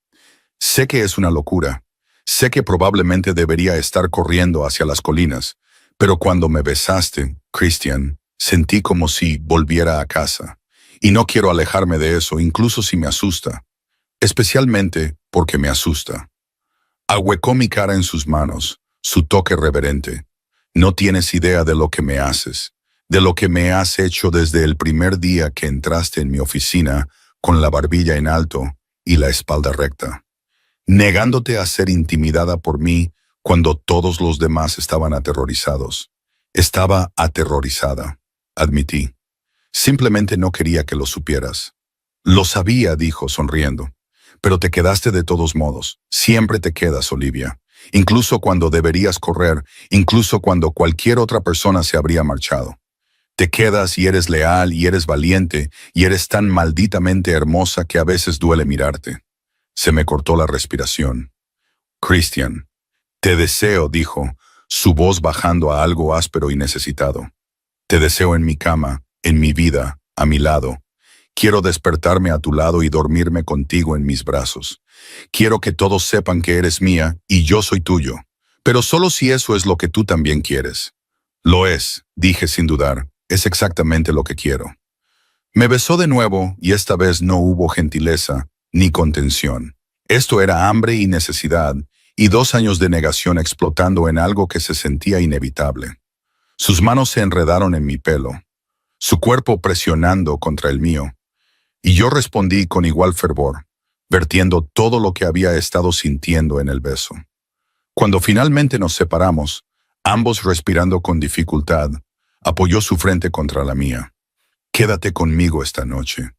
sé que es una locura. Sé que probablemente debería estar corriendo hacia las colinas, pero cuando me besaste, Christian, sentí como si volviera a casa. Y no quiero alejarme de eso, incluso si me asusta. Especialmente porque me asusta. Ahuecó mi cara en sus manos, su toque reverente. No tienes idea de lo que me haces, de lo que me has hecho desde el primer día que entraste en mi oficina con la barbilla en alto y la espalda recta, negándote a ser intimidada por mí cuando todos los demás estaban aterrorizados. Estaba aterrorizada, admití. Simplemente no quería que lo supieras. Lo sabía, dijo, sonriendo. Pero te quedaste de todos modos. Siempre te quedas, Olivia. Incluso cuando deberías correr, incluso cuando cualquier otra persona se habría marchado. Te quedas y eres leal y eres valiente y eres tan malditamente hermosa que a veces duele mirarte. Se me cortó la respiración. Christian, te deseo, dijo, su voz bajando a algo áspero y necesitado. Te deseo en mi cama, en mi vida, a mi lado. Quiero despertarme a tu lado y dormirme contigo en mis brazos. Quiero que todos sepan que eres mía y yo soy tuyo, pero solo si eso es lo que tú también quieres. Lo es, dije sin dudar, es exactamente lo que quiero. Me besó de nuevo y esta vez no hubo gentileza ni contención. Esto era hambre y necesidad y 2 años de negación explotando en algo que se sentía inevitable. Sus manos se enredaron en mi pelo, su cuerpo presionando contra el mío. Y yo respondí con igual fervor, vertiendo todo lo que había estado sintiendo en el beso. Cuando finalmente nos separamos, ambos respirando con dificultad, apoyó su frente contra la mía. Quédate conmigo esta noche,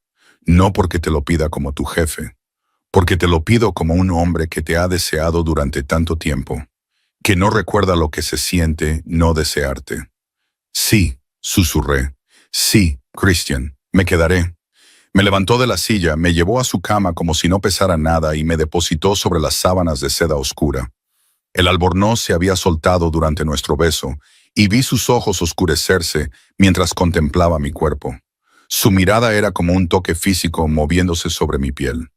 no porque te lo pida como tu jefe, porque te lo pido como un hombre que te ha deseado durante tanto tiempo, que no recuerda lo que se siente no desearte. Sí, susurré. Sí, Christian, me quedaré. Me levantó de la silla, me llevó a su cama como si no pesara nada y me depositó sobre las sábanas de seda oscura. El albornoz se había soltado durante nuestro beso y vi sus ojos oscurecerse mientras contemplaba mi cuerpo. Su mirada era como un toque físico moviéndose sobre mi piel.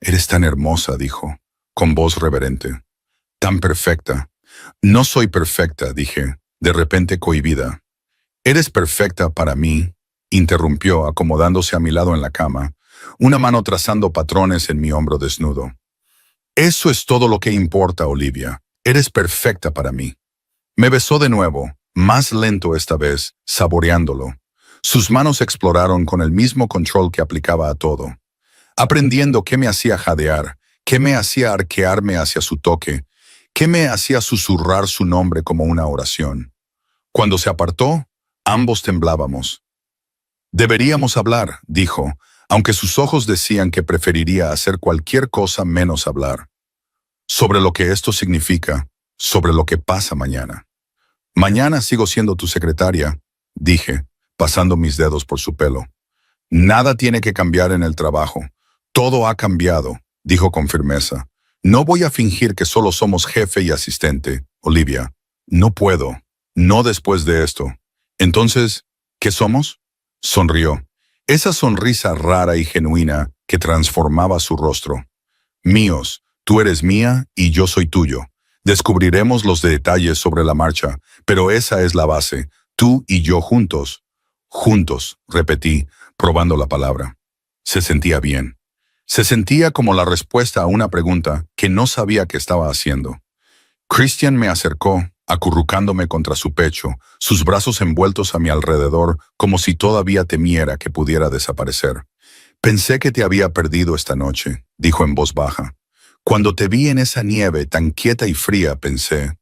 Eres tan hermosa, dijo, con voz reverente. Tan perfecta. No soy perfecta, dije, de repente cohibida. Eres perfecta para mí, interrumpió, acomodándose a mi lado en la cama, una mano trazando patrones en mi hombro desnudo. Eso es todo lo que importa, Olivia. Eres perfecta para mí. Me besó de nuevo, más lento esta vez, saboreándolo. Sus manos exploraron con el mismo control que aplicaba a todo, aprendiendo qué me hacía jadear, qué me hacía arquearme hacia su toque, qué me hacía susurrar su nombre como una oración. Cuando se apartó, ambos temblábamos. Deberíamos hablar, dijo, aunque sus ojos decían que preferiría hacer cualquier cosa menos hablar. Sobre lo que esto significa, sobre lo que pasa mañana. Mañana sigo siendo tu secretaria, dije, pasando mis dedos por su pelo. Nada tiene que cambiar en el trabajo. Todo ha cambiado, dijo con firmeza. No voy a fingir que solo somos jefe y asistente, Olivia. No puedo. No después de esto. Entonces, ¿qué somos? Sonrió. Esa sonrisa rara y genuina que transformaba su rostro. Míos, tú eres mía y yo soy tuyo. Descubriremos los detalles sobre la marcha, pero esa es la base. Tú y yo juntos. Juntos, repetí, probando la palabra. Se sentía bien. Se sentía como la respuesta a una pregunta que no sabía que estaba haciendo. Christian me acercó, acurrucándome contra su pecho, sus brazos envueltos a mi alrededor como si todavía temiera que pudiera desaparecer. Pensé que te había perdido esta noche, dijo en voz baja. Cuando te vi en esa nieve tan quieta y fría, pensé.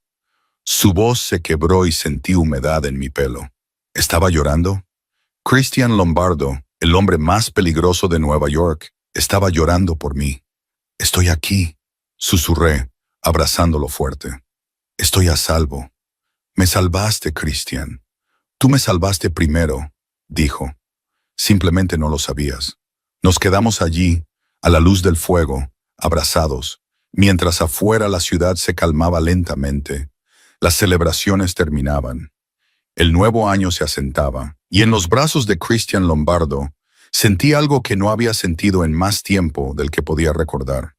Su voz se quebró y sentí humedad en mi pelo. ¿Estaba llorando? Christian Lombardo, el hombre más peligroso de Nueva York, estaba llorando por mí. Estoy aquí, susurré, abrazándolo fuerte. Estoy a salvo. Me salvaste, Christian. Tú me salvaste primero, dijo. Simplemente no lo sabías. Nos quedamos allí, a la luz del fuego, abrazados, mientras afuera la ciudad se calmaba lentamente. Las celebraciones terminaban. El nuevo año se asentaba, y en los brazos de Christian Lombardo sentí algo que no había sentido en más tiempo del que podía recordar.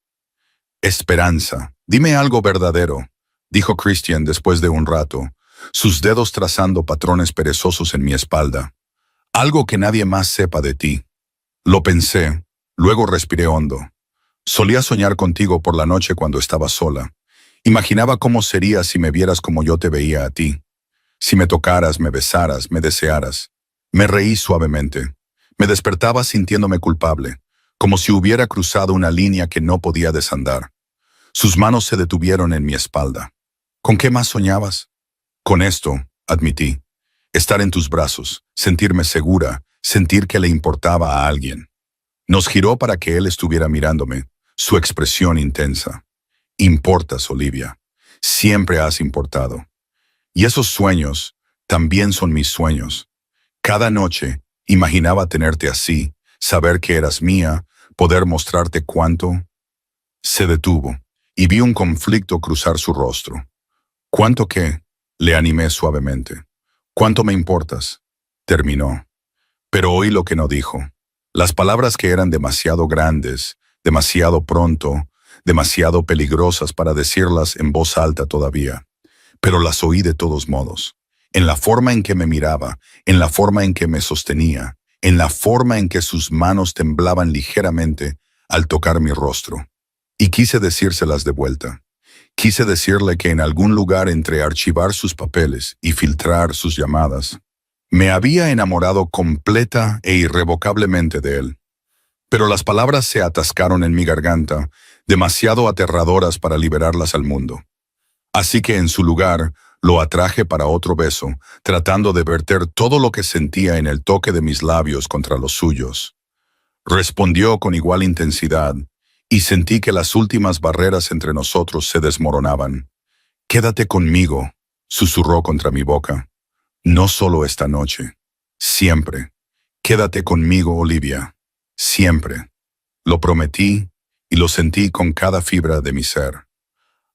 Esperanza. Dime algo verdadero, dijo Christian después de un rato, sus dedos trazando patrones perezosos en mi espalda. Algo que nadie más sepa de ti. Lo pensé, luego respiré hondo. Solía soñar contigo por la noche cuando estaba sola. Imaginaba cómo sería si me vieras como yo te veía a ti. Si me tocaras, me besaras, me desearas. Me reí suavemente. Me despertaba sintiéndome culpable, como si hubiera cruzado una línea que no podía desandar. Sus manos se detuvieron en mi espalda. ¿Con qué más soñabas? Con esto, admití. Estar en tus brazos, sentirme segura, sentir que le importaba a alguien. Nos giró para que él estuviera mirándome, su expresión intensa. Importas, Olivia. Siempre has importado. Y esos sueños también son mis sueños. Cada noche imaginaba tenerte así, saber que eras mía, poder mostrarte cuánto. Se detuvo, y vi un conflicto cruzar su rostro. ¿Cuánto qué? Le animé suavemente. ¿Cuánto me importas? Terminó. Pero oí lo que no dijo. Las palabras que eran demasiado grandes, demasiado pronto, demasiado peligrosas para decirlas en voz alta todavía. Pero las oí de todos modos. En la forma en que me miraba, en la forma en que me sostenía, en la forma en que sus manos temblaban ligeramente al tocar mi rostro. Y quise decírselas de vuelta. Quise decirle que en algún lugar entre archivar sus papeles y filtrar sus llamadas, me había enamorado completa e irrevocablemente de él. Pero las palabras se atascaron en mi garganta, demasiado aterradoras para liberarlas al mundo. Así que en su lugar, lo atraje para otro beso, tratando de verter todo lo que sentía en el toque de mis labios contra los suyos. Respondió con igual intensidad, y sentí que las últimas barreras entre nosotros se desmoronaban. «Quédate conmigo», susurró contra mi boca. «No solo esta noche. Siempre. Quédate conmigo, Olivia. Siempre». Lo prometí y lo sentí con cada fibra de mi ser.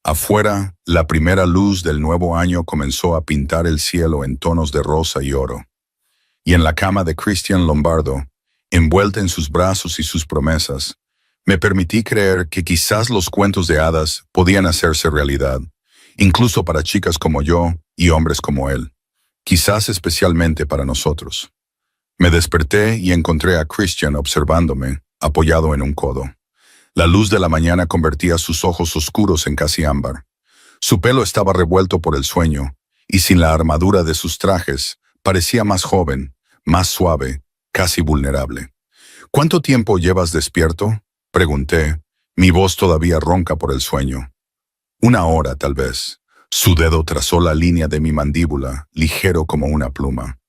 Afuera, la primera luz del nuevo año comenzó a pintar el cielo en tonos de rosa y oro. Y en la cama de Christian Lombardo, envuelta en sus brazos y sus promesas, me permití creer que quizás los cuentos de hadas podían hacerse realidad, incluso para chicas como yo y hombres como él, quizás especialmente para nosotros. Me desperté y encontré a Christian observándome, apoyado en un codo. La luz de la mañana convertía sus ojos oscuros en casi ámbar. Su pelo estaba revuelto por el sueño, y sin la armadura de sus trajes, parecía más joven, más suave, casi vulnerable. «¿Cuánto tiempo llevas despierto?», pregunté, mi voz todavía ronca por el sueño. «1 hora, tal vez». Su dedo trazó la línea de mi mandíbula, ligero como una pluma.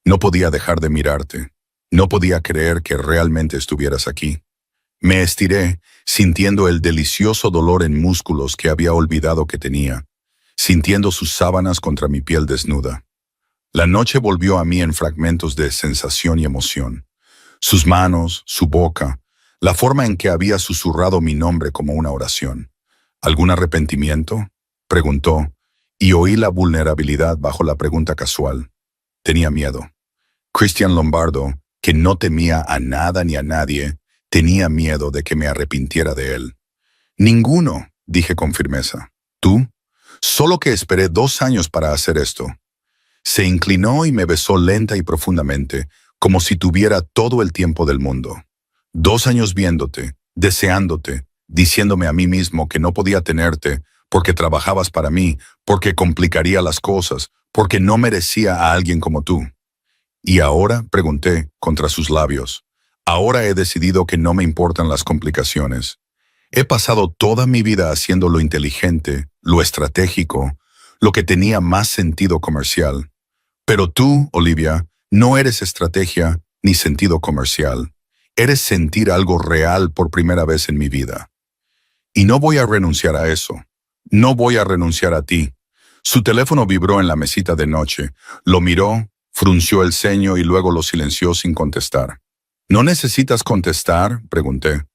«No podía dejar de mirarte. No podía creer que realmente estuvieras aquí». Me estiré, sintiendo el delicioso dolor en músculos que había olvidado que tenía, sintiendo sus sábanas contra mi piel desnuda. La noche volvió a mí en fragmentos de sensación y emoción. Sus manos, su boca, la forma en que había susurrado mi nombre como una oración. «¿Algún arrepentimiento?», preguntó, y oí la vulnerabilidad bajo la pregunta casual. Tenía miedo. Christian Lombardo, que no temía a nada ni a nadie, tenía miedo de que me arrepintiera de él. «Ninguno», dije con firmeza. «¿Tú?» «Solo que esperé 2 años para hacer esto». Se inclinó y me besó lenta y profundamente, como si tuviera todo el tiempo del mundo. 2 años viéndote, deseándote, diciéndome a mí mismo que no podía tenerte, porque trabajabas para mí, porque complicaría las cosas, porque no merecía a alguien como tú. «¿Y ahora?», pregunté, contra sus labios. «Ahora he decidido que no me importan las complicaciones. He pasado toda mi vida haciendo lo inteligente, lo estratégico, lo que tenía más sentido comercial. Pero tú, Olivia, no eres estrategia ni sentido comercial. Eres sentir algo real por primera vez en mi vida. Y no voy a renunciar a eso. No voy a renunciar a ti. Su teléfono vibró en la mesita de noche. Lo miró, frunció el ceño y luego lo silenció sin contestar. ¿No necesitas contestar?, pregunté.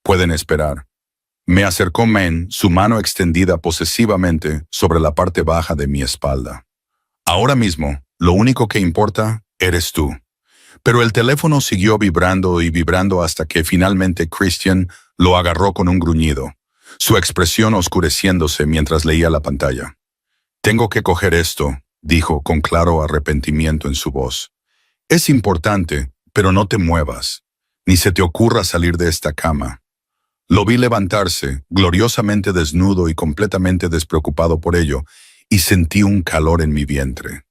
Pueden esperar. Me acercó Men, su mano extendida posesivamente sobre la parte baja de mi espalda. Ahora mismo, lo único que importa eres tú. Pero el teléfono siguió vibrando y vibrando hasta que finalmente Christian lo agarró con un gruñido, su expresión oscureciéndose mientras leía la pantalla. Tengo que coger esto, dijo con claro arrepentimiento en su voz. Es importante, pero no te muevas, ni se te ocurra salir de esta cama. Lo vi levantarse, gloriosamente desnudo y completamente despreocupado por ello, y sentí un calor en mi vientre.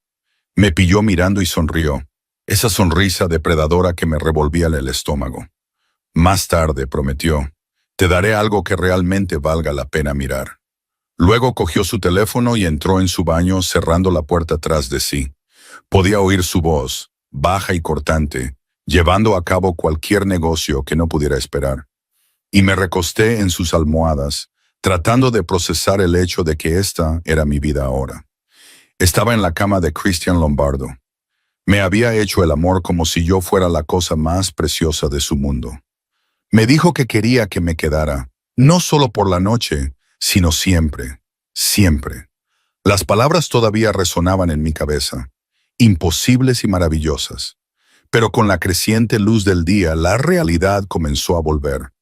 Me pilló mirando y sonrió, esa sonrisa depredadora que me revolvía el estómago. Más tarde, prometió, te daré algo que realmente valga la pena mirar. Luego cogió su teléfono y entró en su baño cerrando la puerta tras de sí. Podía oír su voz, baja y cortante, llevando a cabo cualquier negocio que no pudiera esperar. Y me recosté en sus almohadas, tratando de procesar el hecho de que esta era mi vida ahora. Estaba en la cama de Christian Lombardo. Me había hecho el amor como si yo fuera la cosa más preciosa de su mundo. Me dijo que quería que me quedara, no solo por la noche, sino siempre, siempre. Las palabras todavía resonaban en mi cabeza, imposibles y maravillosas. Pero con la creciente luz del día, la realidad comenzó a volver.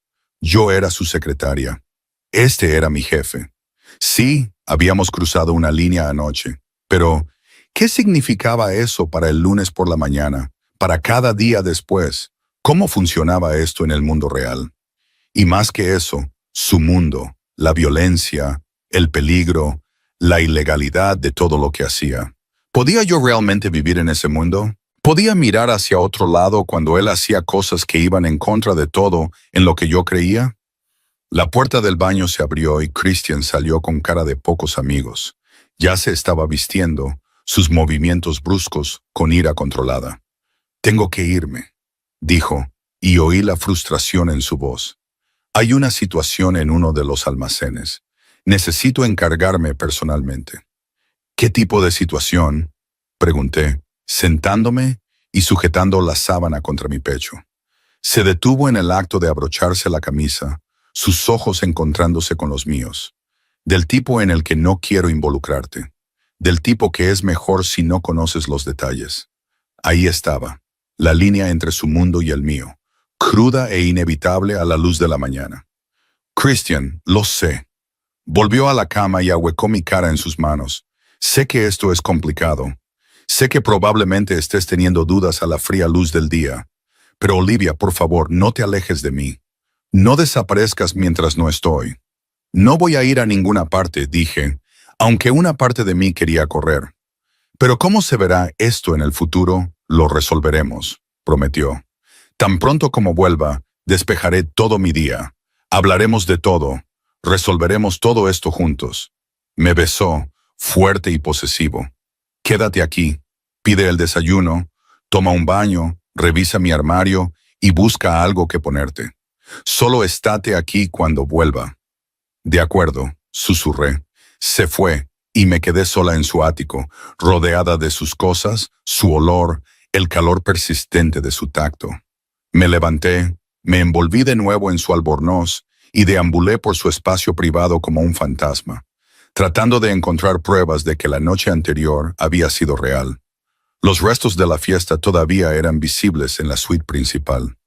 Yo era su secretaria. Este era mi jefe. Sí, habíamos cruzado una línea anoche, pero ¿qué significaba eso para el lunes por la mañana, para cada día después? ¿Cómo funcionaba esto en el mundo real? Y más que eso, su mundo, la violencia, el peligro, la ilegalidad de todo lo que hacía. ¿Podía yo realmente vivir en ese mundo? ¿Podía mirar hacia otro lado cuando él hacía cosas que iban en contra de todo en lo que yo creía? La puerta del baño se abrió y Christian salió con cara de pocos amigos. Ya se estaba vistiendo, sus movimientos bruscos, con ira controlada. Tengo que irme, dijo, y oí la frustración en su voz. Hay una situación en uno de los almacenes. Necesito encargarme personalmente. ¿Qué tipo de situación?, pregunté, sentándome y sujetando la sábana contra mi pecho. Se detuvo en el acto de abrocharse la camisa, sus ojos encontrándose con los míos. Del tipo en el que no quiero involucrarte. Del tipo que es mejor si no conoces los detalles. Ahí estaba, la línea entre su mundo y el mío, cruda e inevitable a la luz de la mañana. Christian, lo sé. Volvió a la cama y ahuecó mi cara en sus manos. Sé que esto es complicado. Sé que probablemente estés teniendo dudas a la fría luz del día. Pero Olivia, por favor, no te alejes de mí. No desaparezcas mientras no estoy. No voy a ir a ninguna parte, dije, aunque una parte de mí quería correr. Pero cómo se verá esto en el futuro, lo resolveremos, prometió. Tan pronto como vuelva, despejaré todo mi día. Hablaremos de todo. Resolveremos todo esto juntos. Me besó, fuerte y posesivo. Quédate aquí, pide el desayuno, toma un baño, revisa mi armario y busca algo que ponerte. Solo estate aquí cuando vuelva. De acuerdo, susurré. Se fue y me quedé sola en su ático, rodeada de sus cosas, su olor, el calor persistente de su tacto. Me levanté, me envolví de nuevo en su albornoz y deambulé por su espacio privado como un fantasma, tratando de encontrar pruebas de que la noche anterior había sido real. Los restos de la fiesta todavía eran visibles en la suite principal.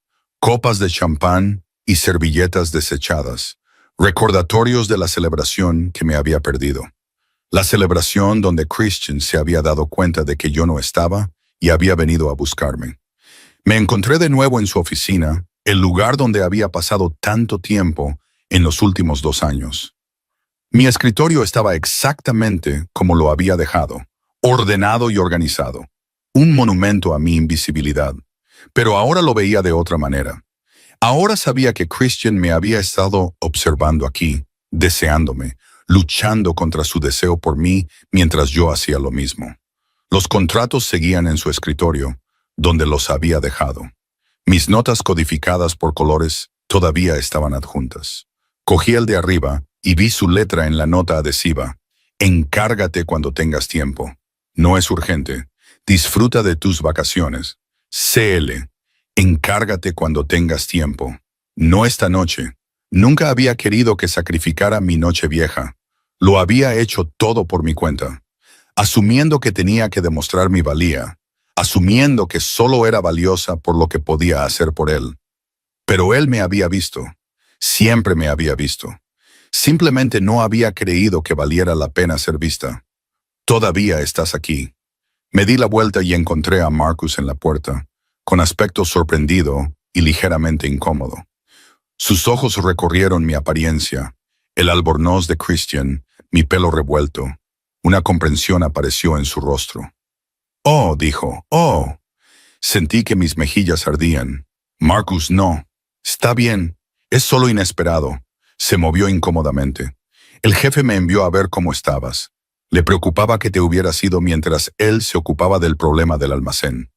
Copas de champán y servilletas desechadas, recordatorios de la celebración que me había perdido. La celebración donde Christian se había dado cuenta de que yo no estaba y había venido a buscarme. Me encontré de nuevo en su oficina, el lugar donde había pasado tanto tiempo en los últimos 2 años. Mi escritorio estaba exactamente como lo había dejado, ordenado y organizado, un monumento a mi invisibilidad. Pero ahora lo veía de otra manera. Ahora sabía que Christian me había estado observando aquí, deseándome, luchando contra su deseo por mí mientras yo hacía lo mismo. Los contratos seguían en su escritorio, donde los había dejado. Mis notas codificadas por colores todavía estaban adjuntas. Cogí el de arriba y vi su letra en la nota adhesiva. Encárgate cuando tengas tiempo. No es urgente. Disfruta de tus vacaciones. CL. Encárgate cuando tengas tiempo. No esta noche. Nunca había querido que sacrificara mi noche vieja. Lo había hecho todo por mi cuenta, asumiendo que tenía que demostrar mi valía, asumiendo que solo era valiosa por lo que podía hacer por él. Pero él me había visto. Siempre me había visto. Simplemente no había creído que valiera la pena ser vista. Todavía estás aquí. Me di la vuelta y encontré a Marcus en la puerta, con aspecto sorprendido y ligeramente incómodo. Sus ojos recorrieron mi apariencia, el albornoz de Christian, mi pelo revuelto. Una comprensión apareció en su rostro. «Oh», dijo, «oh». Sentí que mis mejillas ardían. «Marcus, no. Está bien. Es solo inesperado». Se movió incómodamente. «El jefe me envió a ver cómo estabas. Le preocupaba que te hubieras ido mientras él se ocupaba del problema del almacén.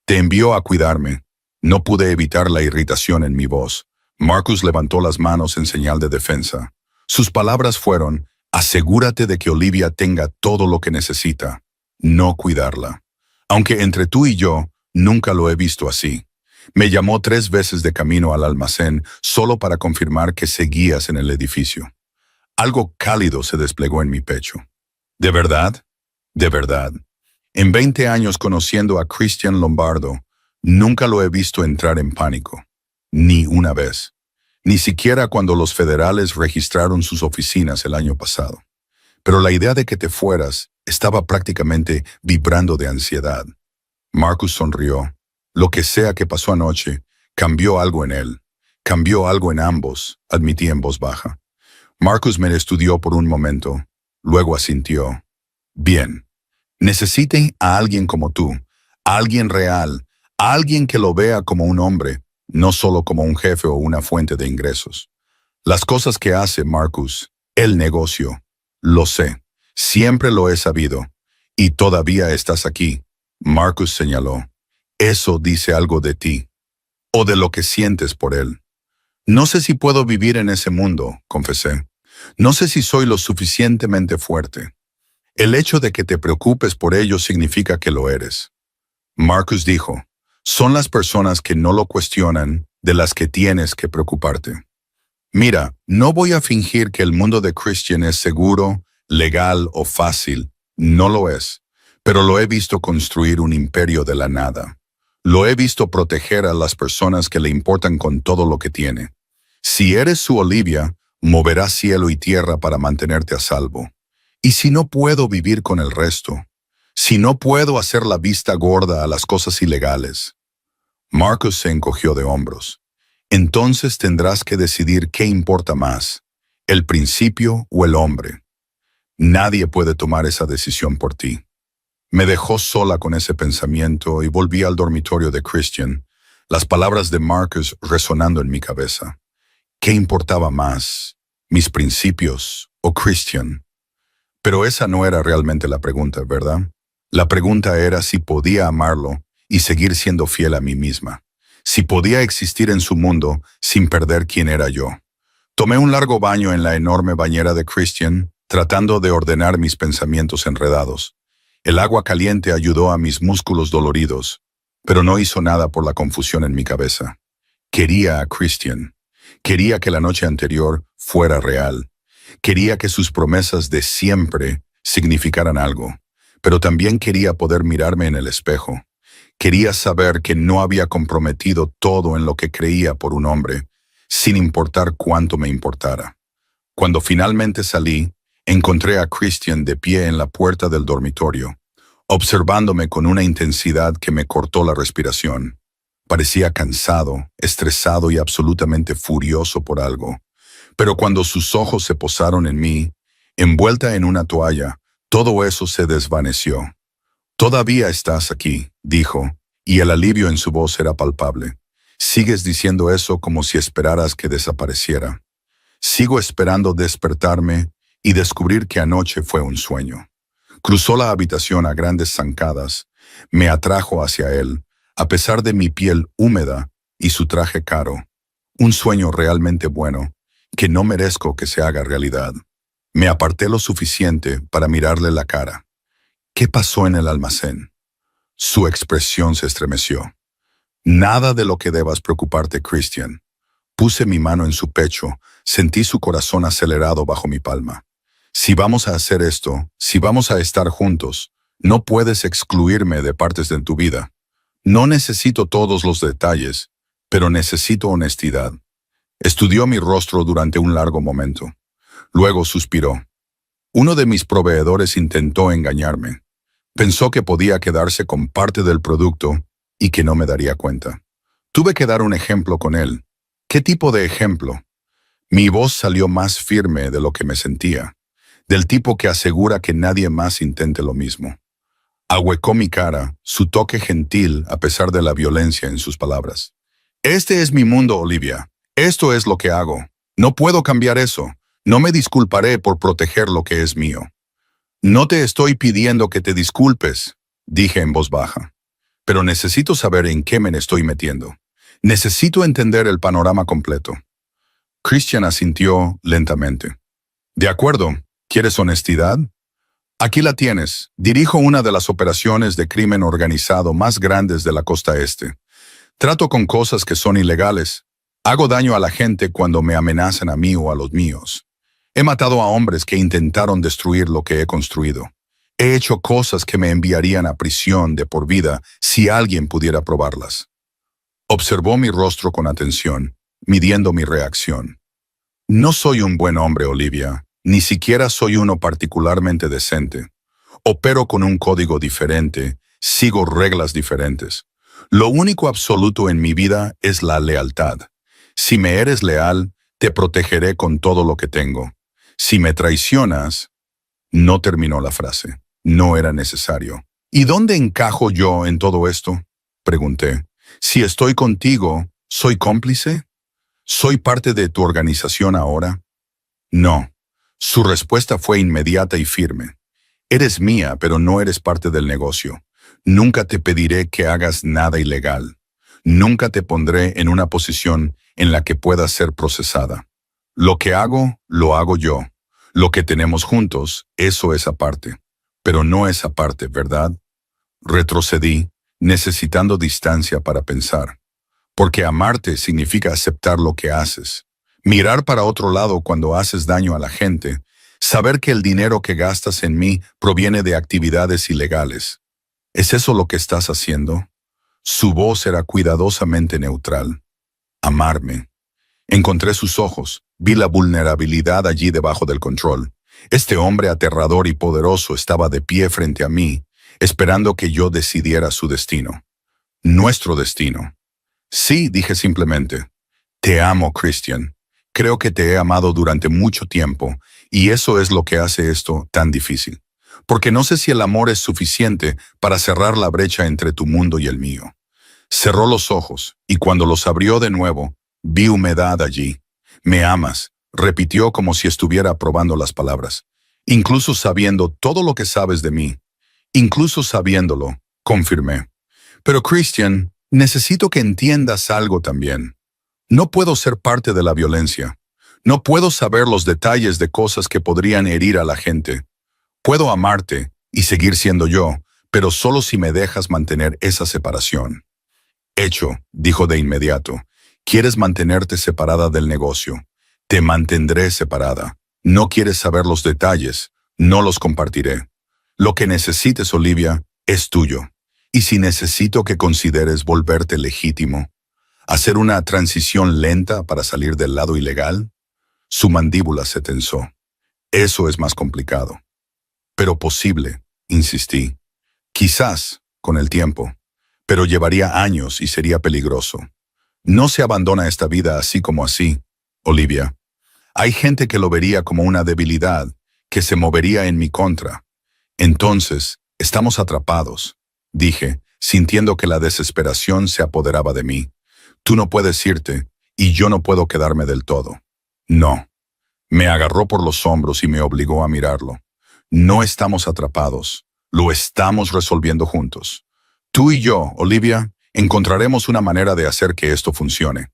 Te envió a cuidarme». No pude evitar la irritación en mi voz. Marcus levantó las manos en señal de defensa. Sus palabras fueron: «Asegúrate de que Olivia tenga todo lo que necesita, no cuidarla». Aunque entre tú y yo, nunca lo he visto así. Me llamó 3 veces de camino al almacén solo para confirmar que seguías en el edificio. Algo cálido se desplegó en mi pecho. ¿De verdad? De verdad. En 20 años conociendo a Christian Lombardo, nunca lo he visto entrar en pánico. Ni una vez. Ni siquiera cuando los federales registraron sus oficinas el año pasado. Pero la idea de que te fueras estaba prácticamente vibrando de ansiedad. Marcus sonrió. Lo que sea que pasó anoche, cambió algo en él. Cambió algo en ambos, admití en voz baja. Marcus me estudió por un momento, luego asintió. Bien. Necesiten a alguien como tú, a alguien real, a alguien que lo vea como un hombre, no solo como un jefe o una fuente de ingresos. Las cosas que hace Marcus, el negocio, lo sé, siempre lo he sabido, y todavía estás aquí. Marcus señaló. Eso dice algo de ti, o de lo que sientes por él. No sé si puedo vivir en ese mundo, confesé. No sé si soy lo suficientemente fuerte. El hecho de que te preocupes por ello significa que lo eres. Marcus dijo, son las personas que no lo cuestionan de las que tienes que preocuparte. Mira, no voy a fingir que el mundo de Christian es seguro, legal o fácil. No lo es, pero lo he visto construir un imperio de la nada. Lo he visto proteger a las personas que le importan con todo lo que tiene. Si eres su Olivia, moverá cielo y tierra para mantenerte a salvo. ¿Y si no puedo vivir con el resto? Si no puedo hacer la vista gorda a las cosas ilegales. Marcus se encogió de hombros. Entonces tendrás que decidir qué importa más, el principio o el hombre. Nadie puede tomar esa decisión por ti. Me dejó sola con ese pensamiento y volví al dormitorio de Christian, las palabras de Marcus resonando en mi cabeza. ¿Qué importaba más, mis principios o Christian? Pero esa no era realmente la pregunta, ¿verdad? La pregunta era si podía amarlo y seguir siendo fiel a mí misma. Si podía existir en su mundo sin perder quién era yo. Tomé un largo baño en la enorme bañera de Christian, tratando de ordenar mis pensamientos enredados. El agua caliente ayudó a mis músculos doloridos, pero no hizo nada por la confusión en mi cabeza. Quería a Christian. Quería que la noche anterior fuera real. Quería que sus promesas de siempre significaran algo, pero también quería poder mirarme en el espejo. Quería saber que no había comprometido todo en lo que creía por un hombre, sin importar cuánto me importara. Cuando finalmente salí, encontré a Christian de pie en la puerta del dormitorio, observándome con una intensidad que me cortó la respiración. Parecía cansado, estresado y absolutamente furioso por algo. Pero cuando sus ojos se posaron en mí, envuelta en una toalla, todo eso se desvaneció. «Todavía estás aquí», dijo, y el alivio en su voz era palpable. «Sigues diciendo eso como si esperaras que desapareciera». Sigo esperando despertarme y descubrir que anoche fue un sueño. Cruzó la habitación a grandes zancadas, me atrajo hacia él, a pesar de mi piel húmeda y su traje caro. Un sueño realmente bueno, que no merezco que se haga realidad. Me aparté lo suficiente para mirarle la cara. ¿Qué pasó en el almacén? Su expresión se estremeció. Nada de lo que debas preocuparte, Christian. Puse mi mano en su pecho, sentí su corazón acelerado bajo mi palma. Si vamos a hacer esto, si vamos a estar juntos, no puedes excluirme de partes de tu vida. No necesito todos los detalles, pero necesito honestidad. Estudió mi rostro durante un largo momento. Luego suspiró. Uno de mis proveedores intentó engañarme. Pensó que podía quedarse con parte del producto y que no me daría cuenta. Tuve que dar un ejemplo con él. ¿Qué tipo de ejemplo? Mi voz salió más firme de lo que me sentía, del tipo que asegura que nadie más intente lo mismo. Ahuecó mi cara, su toque gentil a pesar de la violencia en sus palabras. Este es mi mundo, Olivia. Esto es lo que hago. No puedo cambiar eso. No me disculparé por proteger lo que es mío. No te estoy pidiendo que te disculpes, dije en voz baja. Pero necesito saber en qué me estoy metiendo. Necesito entender el panorama completo. Christian asintió lentamente. De acuerdo, ¿quieres honestidad? Aquí la tienes. Dirijo una de las operaciones de crimen organizado más grandes de la costa este. Trato con cosas que son ilegales. Hago daño a la gente cuando me amenazan a mí o a los míos. He matado a hombres que intentaron destruir lo que he construido. He hecho cosas que me enviarían a prisión de por vida si alguien pudiera probarlas. Observó mi rostro con atención, midiendo mi reacción. No soy un buen hombre, Olivia. Ni siquiera soy uno particularmente decente. Opero con un código diferente, sigo reglas diferentes. Lo único absoluto en mi vida es la lealtad. Si me eres leal, te protegeré con todo lo que tengo. Si me traicionas... No terminó la frase. No era necesario. ¿Y dónde encajo yo en todo esto? Pregunté. Si estoy contigo, ¿soy cómplice? ¿Soy parte de tu organización ahora? No. Su respuesta fue inmediata y firme. Eres mía, pero no eres parte del negocio. Nunca te pediré que hagas nada ilegal. Nunca te pondré en una posición en la que puedas ser procesada. Lo que hago, lo hago yo. Lo que tenemos juntos, eso es aparte. Pero no es aparte, ¿verdad? Retrocedí, necesitando distancia para pensar. Porque amarte significa aceptar lo que haces. Mirar para otro lado cuando haces daño a la gente. Saber que el dinero que gastas en mí proviene de actividades ilegales. ¿Es eso lo que estás haciendo? Su voz era cuidadosamente neutral. Amarme. Encontré sus ojos, vi la vulnerabilidad allí debajo del control. Este hombre aterrador y poderoso estaba de pie frente a mí, esperando que yo decidiera su destino. Nuestro destino. Sí, dije simplemente. Te amo, Christian. Creo que te he amado durante mucho tiempo, y eso es lo que hace esto tan difícil. Porque no sé si el amor es suficiente para cerrar la brecha entre tu mundo y el mío. Cerró los ojos, y cuando los abrió de nuevo, vi humedad allí. Me amas, repitió como si estuviera probando las palabras. Incluso sabiendo todo lo que sabes de mí. Incluso sabiéndolo, confirmé. Pero Christian, necesito que entiendas algo también. No puedo ser parte de la violencia. No puedo saber los detalles de cosas que podrían herir a la gente. Puedo amarte y seguir siendo yo, pero solo si me dejas mantener esa separación. Hecho, dijo de inmediato. Quieres mantenerte separada del negocio. Te mantendré separada. No quieres saber los detalles. No los compartiré. Lo que necesites, Olivia, es tuyo. Y si necesito que consideres volverte legítimo, hacer una transición lenta para salir del lado ilegal, su mandíbula se tensó. Eso es más complicado. Pero posible, insistí. Quizás, con el tiempo, pero llevaría años y sería peligroso. No se abandona esta vida así como así, Olivia. Hay gente que lo vería como una debilidad, que se movería en mi contra. Entonces, estamos atrapados, dije, sintiendo que la desesperación se apoderaba de mí. Tú no puedes irte, y yo no puedo quedarme del todo. No. Me agarró por los hombros y me obligó a mirarlo. No estamos atrapados, lo estamos resolviendo juntos. Tú y yo, Olivia, encontraremos una manera de hacer que esto funcione.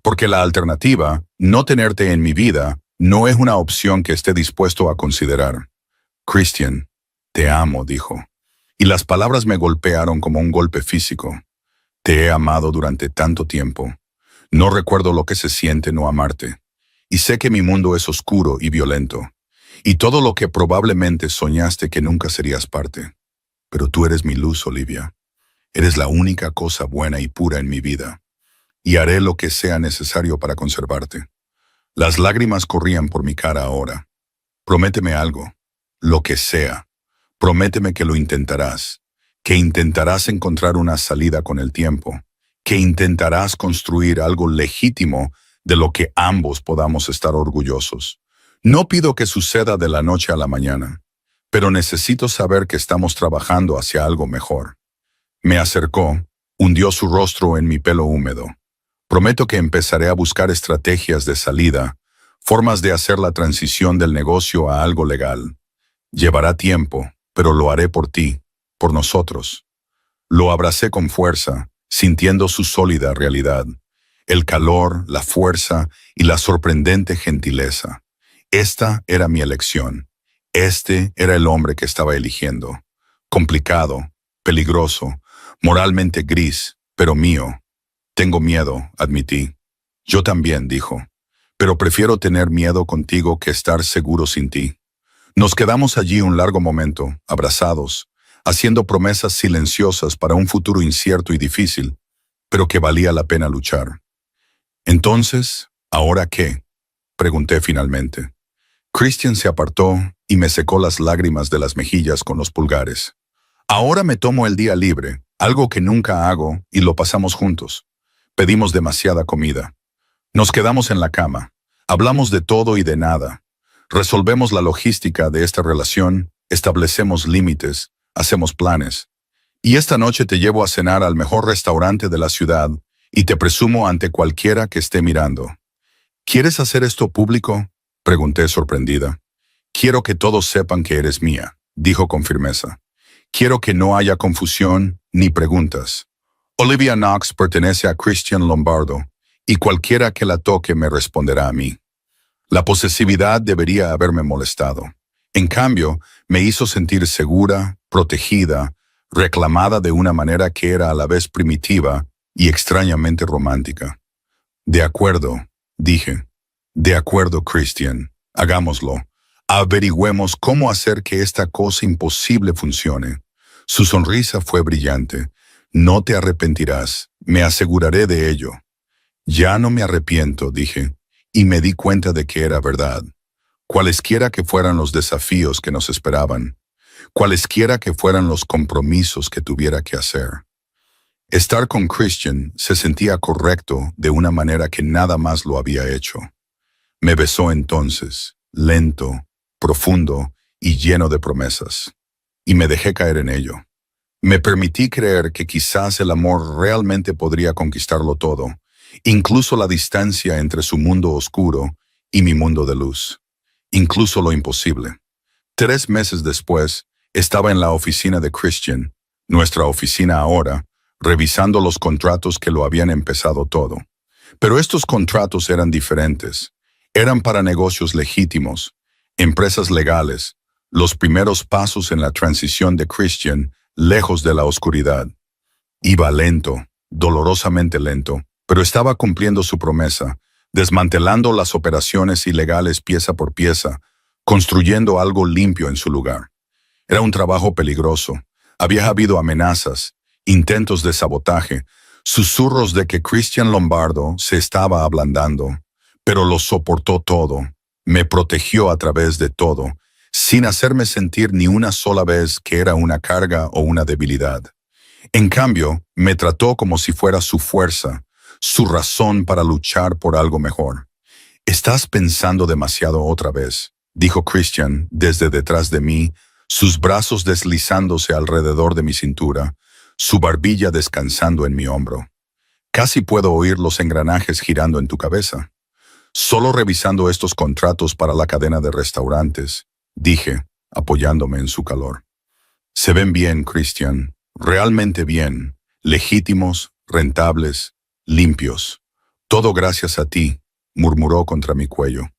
Porque la alternativa, no tenerte en mi vida, No es una opción que esté dispuesto a considerar. Christian, te amo, dijo. Y las palabras me golpearon como un golpe físico. Te he amado durante tanto tiempo. No recuerdo lo que se siente no amarte. Y sé que mi mundo es oscuro y violento. Y todo lo que probablemente soñaste que nunca serías parte. Pero tú eres mi luz, Olivia. Eres la única cosa buena y pura en mi vida. Y haré lo que sea necesario para conservarte. Las lágrimas corrían por mi cara ahora. Prométeme algo, lo que sea. Prométeme que lo intentarás, que intentarás encontrar una salida con el tiempo, que intentarás construir algo legítimo de lo que ambos podamos estar orgullosos. No pido que suceda de la noche a la mañana, pero necesito saber que estamos trabajando hacia algo mejor. Me acercó, hundió su rostro en mi pelo húmedo. Prometo que empezaré a buscar estrategias de salida, formas de hacer la transición del negocio a algo legal. Llevará tiempo, pero lo haré por ti, por nosotros. Lo abracé con fuerza, sintiendo su sólida realidad, el calor, la fuerza y la sorprendente gentileza. Esta era mi elección. Este era el hombre que estaba eligiendo. Complicado, peligroso, moralmente gris, pero mío. Tengo miedo, admití. Yo también, dijo. Pero prefiero tener miedo contigo que estar seguro sin ti. Nos quedamos allí un largo momento, abrazados, haciendo promesas silenciosas para un futuro incierto y difícil, pero que valía la pena luchar. Entonces, ¿ahora qué? Pregunté finalmente. Christian se apartó y me secó las lágrimas de las mejillas con los pulgares. Ahora me tomo el día libre, algo que nunca hago, y lo pasamos juntos. Pedimos demasiada comida. Nos quedamos en la cama. Hablamos de todo y de nada. Resolvemos la logística de esta relación, establecemos límites, hacemos planes. Y esta noche te llevo a cenar al mejor restaurante de la ciudad y te presumo ante cualquiera que esté mirando. ¿Quieres hacer esto público? Pregunté sorprendida. Quiero que todos sepan que eres mía, dijo con firmeza. Quiero que no haya confusión ni preguntas. Olivia Knox pertenece a Christian Lombardo, y cualquiera que la toque me responderá a mí. La posesividad debería haberme molestado. En cambio, me hizo sentir segura, protegida, reclamada de una manera que era a la vez primitiva y extrañamente romántica. De acuerdo, dije. De acuerdo, Christian. Hagámoslo. Averigüemos cómo hacer que esta cosa imposible funcione. Su sonrisa fue brillante. No te arrepentirás. Me aseguraré de ello. Ya no me arrepiento, dije, y me di cuenta de que era verdad. Cualesquiera que fueran los desafíos que nos esperaban, cualesquiera que fueran los compromisos que tuviera que hacer. Estar con Christian se sentía correcto de una manera que nada más lo había hecho. Me besó entonces, lento, profundo y lleno de promesas, y me dejé caer en ello. Me permití creer que quizás el amor realmente podría conquistarlo todo, incluso la distancia entre su mundo oscuro y mi mundo de luz, incluso lo imposible. 3 meses después, estaba en la oficina de Christian, nuestra oficina ahora, revisando los contratos que lo habían empezado todo. Pero estos contratos eran diferentes. Eran para negocios legítimos, empresas legales, los primeros pasos en la transición de Christian lejos de la oscuridad. Iba lento, dolorosamente lento, pero estaba cumpliendo su promesa, desmantelando las operaciones ilegales pieza por pieza, construyendo algo limpio en su lugar. Era un trabajo peligroso. Había habido amenazas, intentos de sabotaje, susurros de que Christian Lombardo se estaba ablandando, pero lo soportó todo, me protegió a través de todo, sin hacerme sentir ni una sola vez que era una carga o una debilidad. En cambio, me trató como si fuera su fuerza, su razón para luchar por algo mejor. «Estás pensando demasiado otra vez», dijo Christian desde detrás de mí, sus brazos deslizándose alrededor de mi cintura, su barbilla descansando en mi hombro. «Casi puedo oír los engranajes girando en tu cabeza». «Solo revisando estos contratos para la cadena de restaurantes», dije, apoyándome en su calor. «Se ven bien, Christian, realmente bien, legítimos, rentables, limpios. Todo gracias a ti», murmuró contra mi cuello.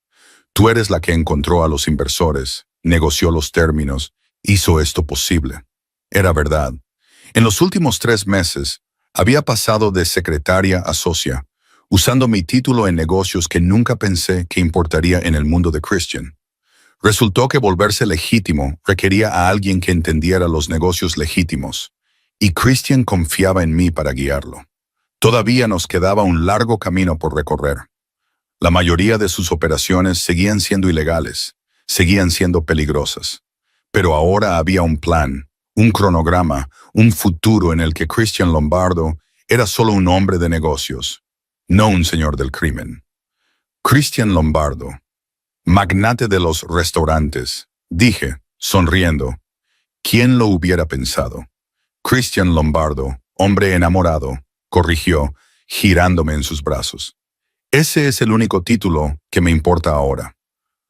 Tú eres la que encontró a los inversores, negoció los términos, hizo esto posible. Era verdad. En los últimos 3 meses, había pasado de secretaria a socia, usando mi título en negocios que nunca pensé que importaría en el mundo de Christian. Resultó que volverse legítimo requería a alguien que entendiera los negocios legítimos, y Christian confiaba en mí para guiarlo. Todavía nos quedaba un largo camino por recorrer. La mayoría de sus operaciones seguían siendo ilegales, seguían siendo peligrosas. Pero ahora había un plan, un cronograma, un futuro en el que Christian Lombardo era solo un hombre de negocios, no un señor del crimen. Christian Lombardo, magnate de los restaurantes, dije, sonriendo. ¿Quién lo hubiera pensado? Christian Lombardo, hombre enamorado, corrigió, girándome en sus brazos. Ese es el único título que me importa ahora.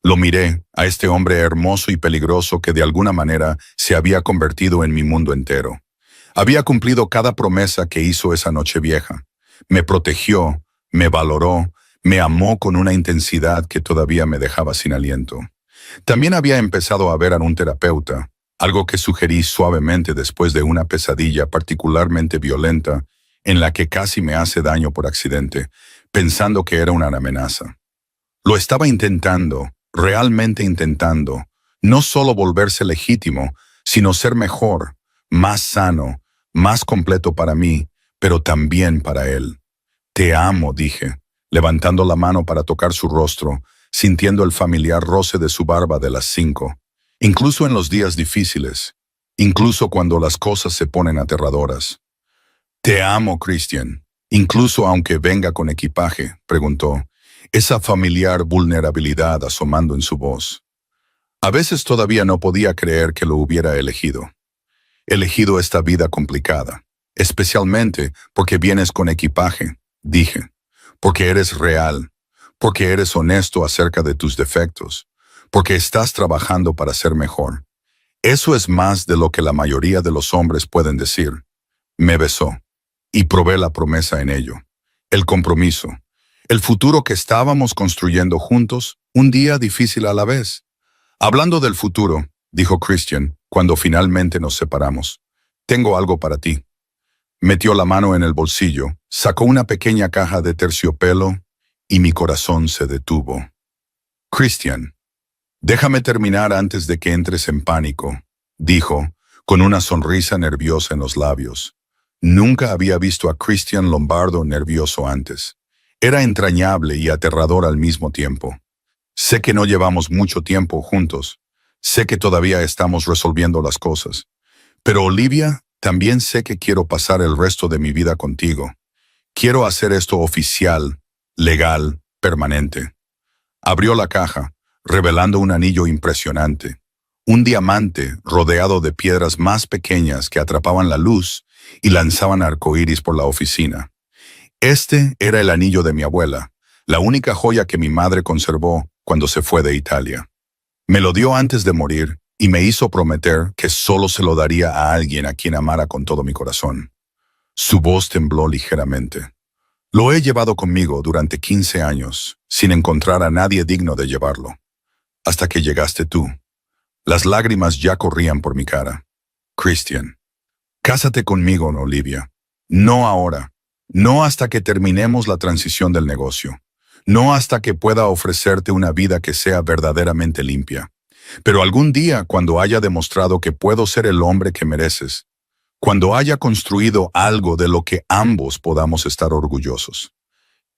Lo miré a este hombre hermoso y peligroso que de alguna manera se había convertido en mi mundo entero. Había cumplido cada promesa que hizo esa noche vieja. Me protegió, me valoró, me amó con una intensidad que todavía me dejaba sin aliento. También había empezado a ver a un terapeuta, algo que sugerí suavemente después de una pesadilla particularmente violenta en la que casi me hace daño por accidente, pensando que era una amenaza. Lo estaba intentando, realmente intentando, no solo volverse legítimo, sino ser mejor, más sano, más completo para mí, pero también para él. Te amo, dije, levantando la mano para tocar su rostro, sintiendo el familiar roce de su barba de las 5. Incluso en los días difíciles, incluso cuando las cosas se ponen aterradoras. Te amo, Christian, incluso aunque venga con equipaje, preguntó, esa familiar vulnerabilidad asomando en su voz. A veces todavía no podía creer que lo hubiera elegido. Elegido esta vida complicada, especialmente porque vienes con equipaje, dije, porque eres real, porque eres honesto acerca de tus defectos, porque estás trabajando para ser mejor. Eso es más de lo que la mayoría de los hombres pueden decir. Me besó, y probé la promesa en ello, el compromiso, el futuro que estábamos construyendo juntos, un día difícil a la vez. Hablando del futuro, dijo Christian, cuando finalmente nos separamos, tengo algo para ti. Metió la mano en el bolsillo, sacó una pequeña caja de terciopelo y mi corazón se detuvo. Christian, déjame terminar antes de que entres en pánico, dijo, con una sonrisa nerviosa en los labios. Nunca había visto a Christian Lombardo nervioso antes. Era entrañable y aterrador al mismo tiempo. Sé que no llevamos mucho tiempo juntos. Sé que todavía estamos resolviendo las cosas. Pero Olivia, también sé que quiero pasar el resto de mi vida contigo. Quiero hacer esto oficial, legal, permanente. Abrió la caja, revelando un anillo impresionante. Un diamante rodeado de piedras más pequeñas que atrapaban la luz y lanzaban arcoíris por la oficina. Este era el anillo de mi abuela, la única joya que mi madre conservó cuando se fue de Italia. Me lo dio antes de morir y me hizo prometer que solo se lo daría a alguien a quien amara con todo mi corazón. Su voz tembló ligeramente. Lo he llevado conmigo durante 15 años, sin encontrar a nadie digno de llevarlo. Hasta que llegaste tú. Las lágrimas ya corrían por mi cara. Christian, cásate conmigo, Olivia. No ahora. No hasta que terminemos la transición del negocio. No hasta que pueda ofrecerte una vida que sea verdaderamente limpia. Pero algún día, cuando haya demostrado que puedo ser el hombre que mereces, cuando haya construido algo de lo que ambos podamos estar orgullosos.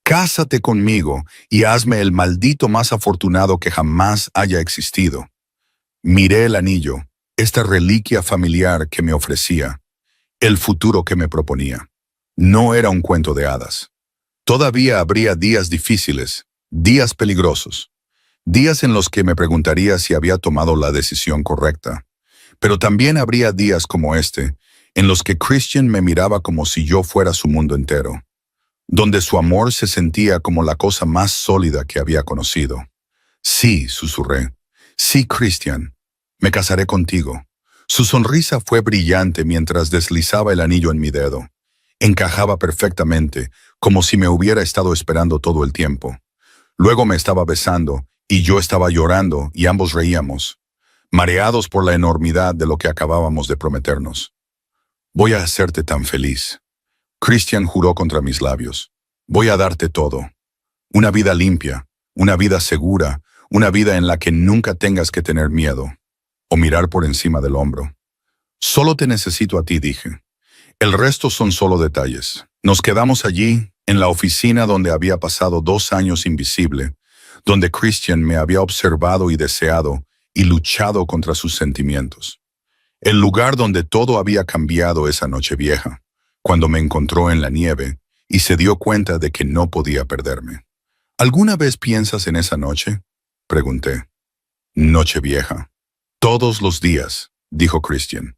Cásate conmigo y hazme el maldito más afortunado que jamás haya existido. Miré el anillo, esta reliquia familiar que me ofrecía, el futuro que me proponía. No era un cuento de hadas. Todavía habría días difíciles, días peligrosos, días en los que me preguntaría si había tomado la decisión correcta. Pero también habría días como este, en los que Christian me miraba como si yo fuera su mundo entero, donde su amor se sentía como la cosa más sólida que había conocido. Sí, susurré. Sí, Christian, me casaré contigo. Su sonrisa fue brillante mientras deslizaba el anillo en mi dedo. Encajaba perfectamente, como si me hubiera estado esperando todo el tiempo. Luego me estaba besando y yo estaba llorando y ambos reíamos, mareados por la enormidad de lo que acabábamos de prometernos. Voy a hacerte tan feliz. Christian juró contra mis labios. Voy a darte todo. Una vida limpia, una vida segura, una vida en la que nunca tengas que tener miedo o mirar por encima del hombro. Solo te necesito a ti, dije. El resto son solo detalles. Nos quedamos allí, en la oficina donde había pasado 2 años invisible, donde Christian me había observado y deseado y luchado contra sus sentimientos. El lugar donde todo había cambiado esa noche vieja, cuando me encontró en la nieve y se dio cuenta de que no podía perderme. ¿Alguna vez piensas en esa noche?, pregunté. Noche vieja. Todos los días, dijo Christian.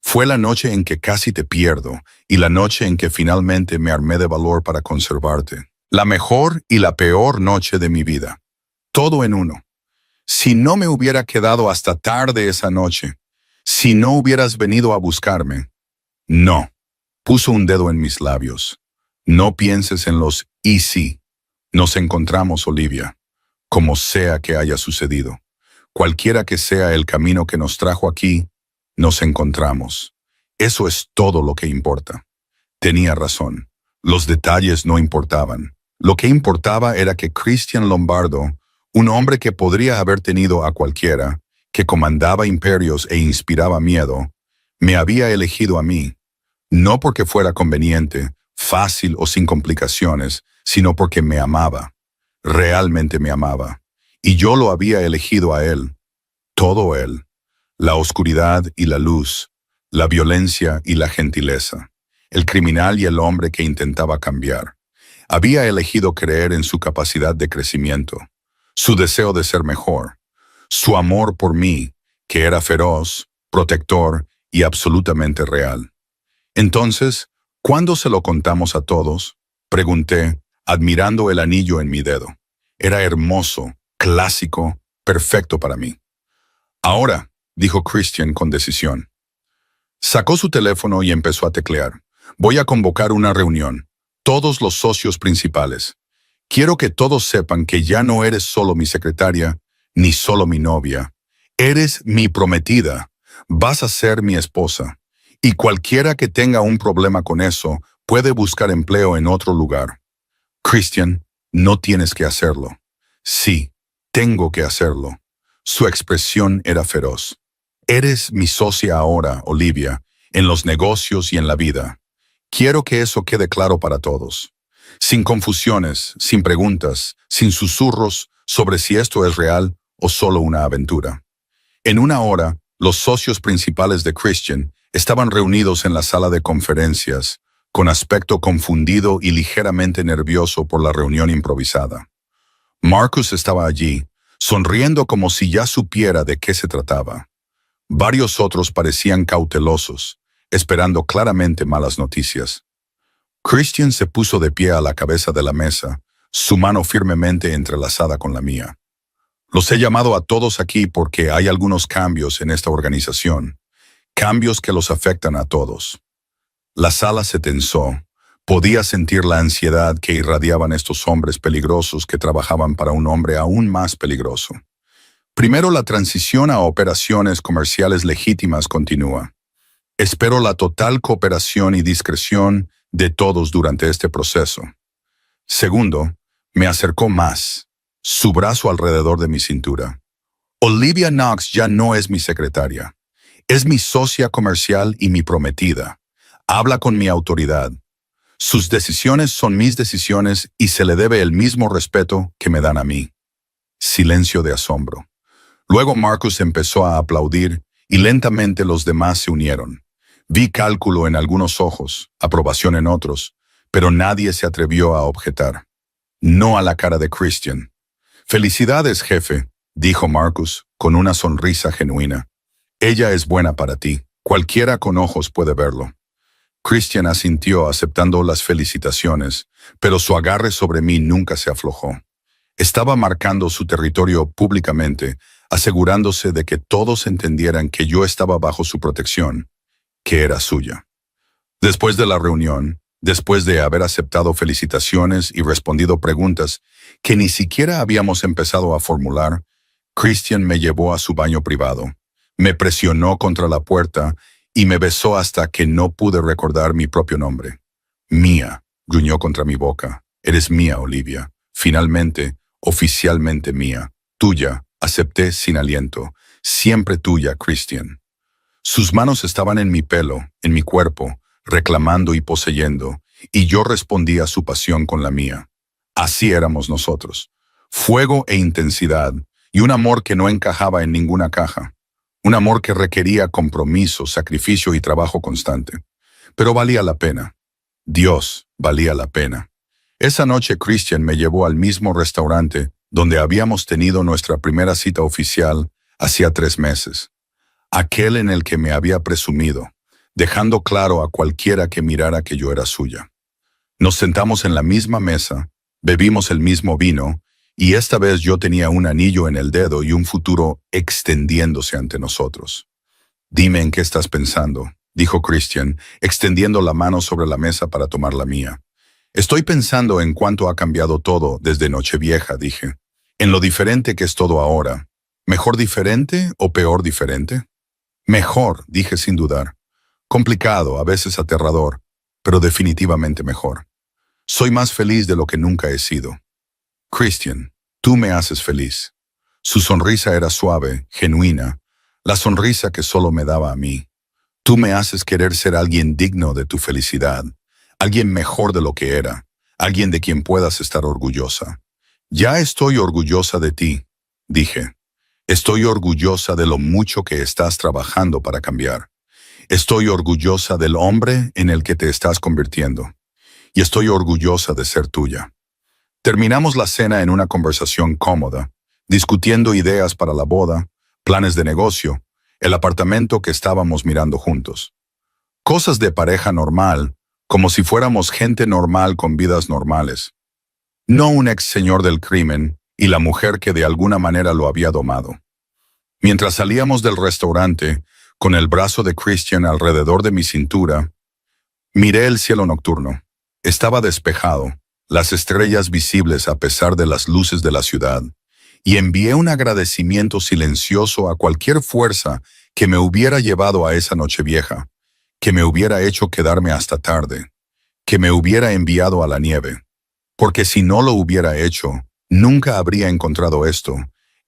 Fue la noche en que casi te pierdo y la noche en que finalmente me armé de valor para conservarte. La mejor y la peor noche de mi vida. Todo en uno. Si no me hubiera quedado hasta tarde esa noche, si no hubieras venido a buscarme. No. Puso un dedo en mis labios. No pienses en los y sí. Nos encontramos, Olivia, como sea que haya sucedido. Cualquiera que sea el camino que nos trajo aquí, nos encontramos. Eso es todo lo que importa. Tenía razón. Los detalles no importaban. Lo que importaba era que Christian Lombardo, un hombre que podría haber tenido a cualquiera, que comandaba imperios e inspiraba miedo, me había elegido a mí, no porque fuera conveniente, fácil o sin complicaciones, sino porque me amaba. Realmente me amaba. Y yo lo había elegido a él. Todo él. La oscuridad y la luz, la violencia y la gentileza, el criminal y el hombre que intentaba cambiar. Había elegido creer en su capacidad de crecimiento, su deseo de ser mejor, su amor por mí, que era feroz, protector y absolutamente real. Entonces, ¿cuándo se lo contamos a todos?, pregunté, admirando el anillo en mi dedo. Era hermoso, clásico, perfecto para mí. Ahora, dijo Christian con decisión. Sacó su teléfono y empezó a teclear. Voy a convocar una reunión. Todos los socios principales. Quiero que todos sepan que ya no eres solo mi secretaria, ni solo mi novia. Eres mi prometida. Vas a ser mi esposa. Y cualquiera que tenga un problema con eso puede buscar empleo en otro lugar. Christian, no tienes que hacerlo. Sí, tengo que hacerlo. Su expresión era feroz. Eres mi socia ahora, Olivia, en los negocios y en la vida. Quiero que eso quede claro para todos. Sin confusiones, sin preguntas, sin susurros sobre si esto es real o solo una aventura. En 1 hora, los socios principales de Christian estaban reunidos en la sala de conferencias, con aspecto confundido y ligeramente nervioso por la reunión improvisada. Marcus estaba allí, sonriendo como si ya supiera de qué se trataba. Varios otros parecían cautelosos, esperando claramente malas noticias. Christian se puso de pie a la cabeza de la mesa, su mano firmemente entrelazada con la mía. Los he llamado a todos aquí porque hay algunos cambios en esta organización, cambios que los afectan a todos. La sala se tensó. Podía sentir la ansiedad que irradiaban estos hombres peligrosos que trabajaban para un hombre aún más peligroso. Primero, la transición a operaciones comerciales legítimas continúa. Espero la total cooperación y discreción de todos durante este proceso. Segundo, me acercó más, su brazo alrededor de mi cintura. Olivia Knox ya no es mi secretaria. Es mi socia comercial y mi prometida. Habla con mi autoridad. Sus decisiones son mis decisiones y se le debe el mismo respeto que me dan a mí. Silencio de asombro. Luego Marcus empezó a aplaudir y lentamente los demás se unieron. Vi cálculo en algunos ojos, aprobación en otros, pero nadie se atrevió a objetar. No a la cara de Christian. «Felicidades, jefe», dijo Marcus con una sonrisa genuina. «Ella es buena para ti. Cualquiera con ojos puede verlo». Christian asintió aceptando las felicitaciones, pero su agarre sobre mí nunca se aflojó. Estaba marcando su territorio públicamente, asegurándose de que todos entendieran que yo estaba bajo su protección, que era suya. Después de la reunión, después de haber aceptado felicitaciones y respondido preguntas, que ni siquiera habíamos empezado a formular, Christian me llevó a su baño privado, me presionó contra la puerta y me besó hasta que no pude recordar mi propio nombre. Mía, gruñó contra mi boca. Eres mía, Olivia. Finalmente, oficialmente mía. Tuya, acepté sin aliento. Siempre tuya, Christian. Sus manos estaban en mi pelo, en mi cuerpo, reclamando y poseyendo, y yo respondía a su pasión con la mía. Así éramos nosotros. Fuego e intensidad, y un amor que no encajaba en ninguna caja. Un amor que requería compromiso, sacrificio y trabajo constante. Pero valía la pena. Dios, valía la pena. Esa noche Christian me llevó al mismo restaurante donde habíamos tenido nuestra primera cita oficial hacía 3 meses. Aquel en el que me había presumido, dejando claro a cualquiera que mirara que yo era suya. Nos sentamos en la misma mesa, bebimos el mismo vino, y esta vez yo tenía un anillo en el dedo y un futuro extendiéndose ante nosotros. Dime en qué estás pensando, dijo Christian, extendiendo la mano sobre la mesa para tomar la mía. Estoy pensando en cuánto ha cambiado todo desde Nochevieja, dije. En lo diferente que es todo ahora. ¿Mejor diferente o peor diferente? Mejor, dije sin dudar. Complicado, a veces aterrador, pero definitivamente mejor. Soy más feliz de lo que nunca he sido. Christian, tú me haces feliz. Su sonrisa era suave, genuina, la sonrisa que solo me daba a mí. Tú me haces querer ser alguien digno de tu felicidad, alguien mejor de lo que era, alguien de quien puedas estar orgullosa. Ya estoy orgullosa de ti, dije. Estoy orgullosa de lo mucho que estás trabajando para cambiar. Estoy orgullosa del hombre en el que te estás convirtiendo. Y estoy orgullosa de ser tuya. Terminamos la cena en una conversación cómoda, discutiendo ideas para la boda, planes de negocio, el apartamento que estábamos mirando juntos. Cosas de pareja normal, como si fuéramos gente normal con vidas normales. No un ex señor del crimen y la mujer que de alguna manera lo había domado. Mientras salíamos del restaurante, con el brazo de Christian alrededor de mi cintura, miré el cielo nocturno. Estaba despejado, las estrellas visibles a pesar de las luces de la ciudad, y envié un agradecimiento silencioso a cualquier fuerza que me hubiera llevado a esa Nochevieja, que me hubiera hecho quedarme hasta tarde, que me hubiera enviado a la nieve. Porque si no lo hubiera hecho, nunca habría encontrado esto,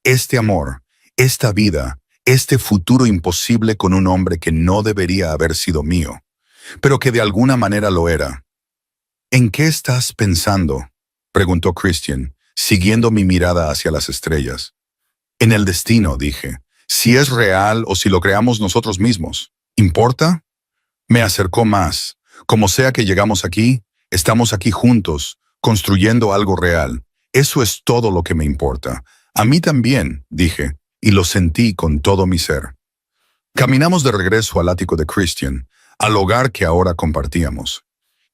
este amor, esta vida, este futuro imposible con un hombre que no debería haber sido mío, pero que de alguna manera lo era. ¿En qué estás pensando?, preguntó Christian, siguiendo mi mirada hacia las estrellas. En el destino, dije, si es real o si lo creamos nosotros mismos. ¿Importa? Me acercó más. Como sea que llegamos aquí, estamos aquí juntos, construyendo algo real. Eso es todo lo que me importa. A mí también, dije, y lo sentí con todo mi ser. Caminamos de regreso al ático de Christian, al hogar que ahora compartíamos.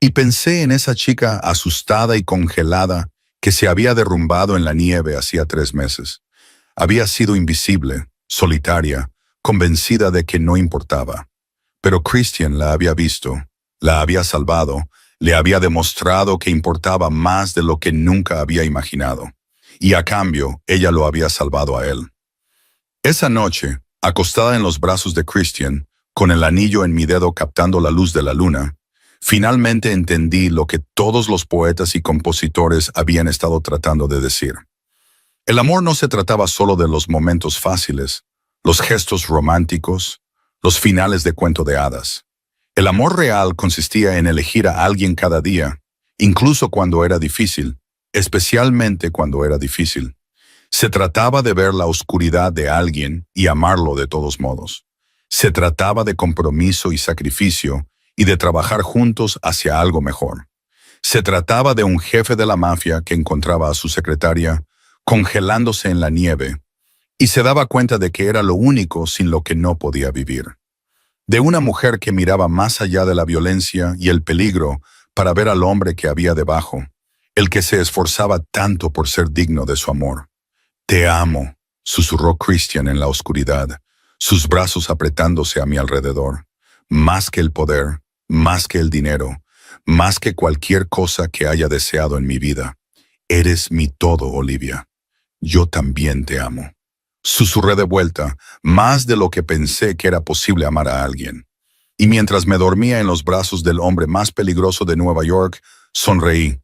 Y pensé en esa chica asustada y congelada que se había derrumbado en la nieve hacía 3 meses. Había sido invisible, solitaria, convencida de que no importaba. Pero Christian la había visto, la había salvado, le había demostrado que importaba más de lo que nunca había imaginado. Y a cambio, ella lo había salvado a él. Esa noche, acostada en los brazos de Christian, con el anillo en mi dedo captando la luz de la luna, finalmente entendí lo que todos los poetas y compositores habían estado tratando de decir. El amor no se trataba solo de los momentos fáciles, los gestos románticos, los finales de cuento de hadas. El amor real consistía en elegir a alguien cada día, incluso cuando era difícil, especialmente cuando era difícil. Se trataba de ver la oscuridad de alguien y amarlo de todos modos. Se trataba de compromiso y sacrificio, y de trabajar juntos hacia algo mejor. Se trataba de un jefe de la mafia que encontraba a su secretaria congelándose en la nieve y se daba cuenta de que era lo único sin lo que no podía vivir. De una mujer que miraba más allá de la violencia y el peligro para ver al hombre que había debajo, el que se esforzaba tanto por ser digno de su amor. «Te amo», susurró Christian en la oscuridad, sus brazos apretándose a mi alrededor. Más que el poder, más que el dinero, más que cualquier cosa que haya deseado en mi vida. Eres mi todo, Olivia. Yo también te amo. Susurré de vuelta, más de lo que pensé que era posible amar a alguien. Y mientras me dormía en los brazos del hombre más peligroso de Nueva York, sonreí,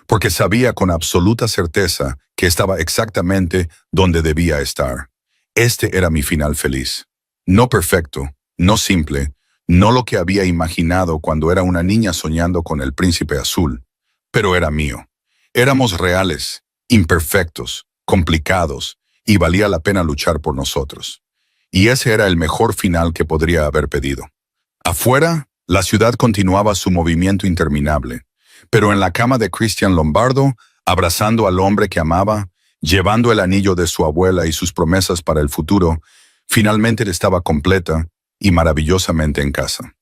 porque sabía con absoluta certeza que estaba exactamente donde debía estar. Este era mi final feliz. No perfecto, no simple, no lo que había imaginado cuando era una niña soñando con el príncipe azul, pero era mío. Éramos reales, imperfectos, complicados, y valía la pena luchar por nosotros. Y ese era el mejor final que podría haber pedido. Afuera, la ciudad continuaba su movimiento interminable, pero en la cama de Christian Lombardo, abrazando al hombre que amaba, llevando el anillo de su abuela y sus promesas para el futuro, finalmente él estaba completa y maravillosamente en casa.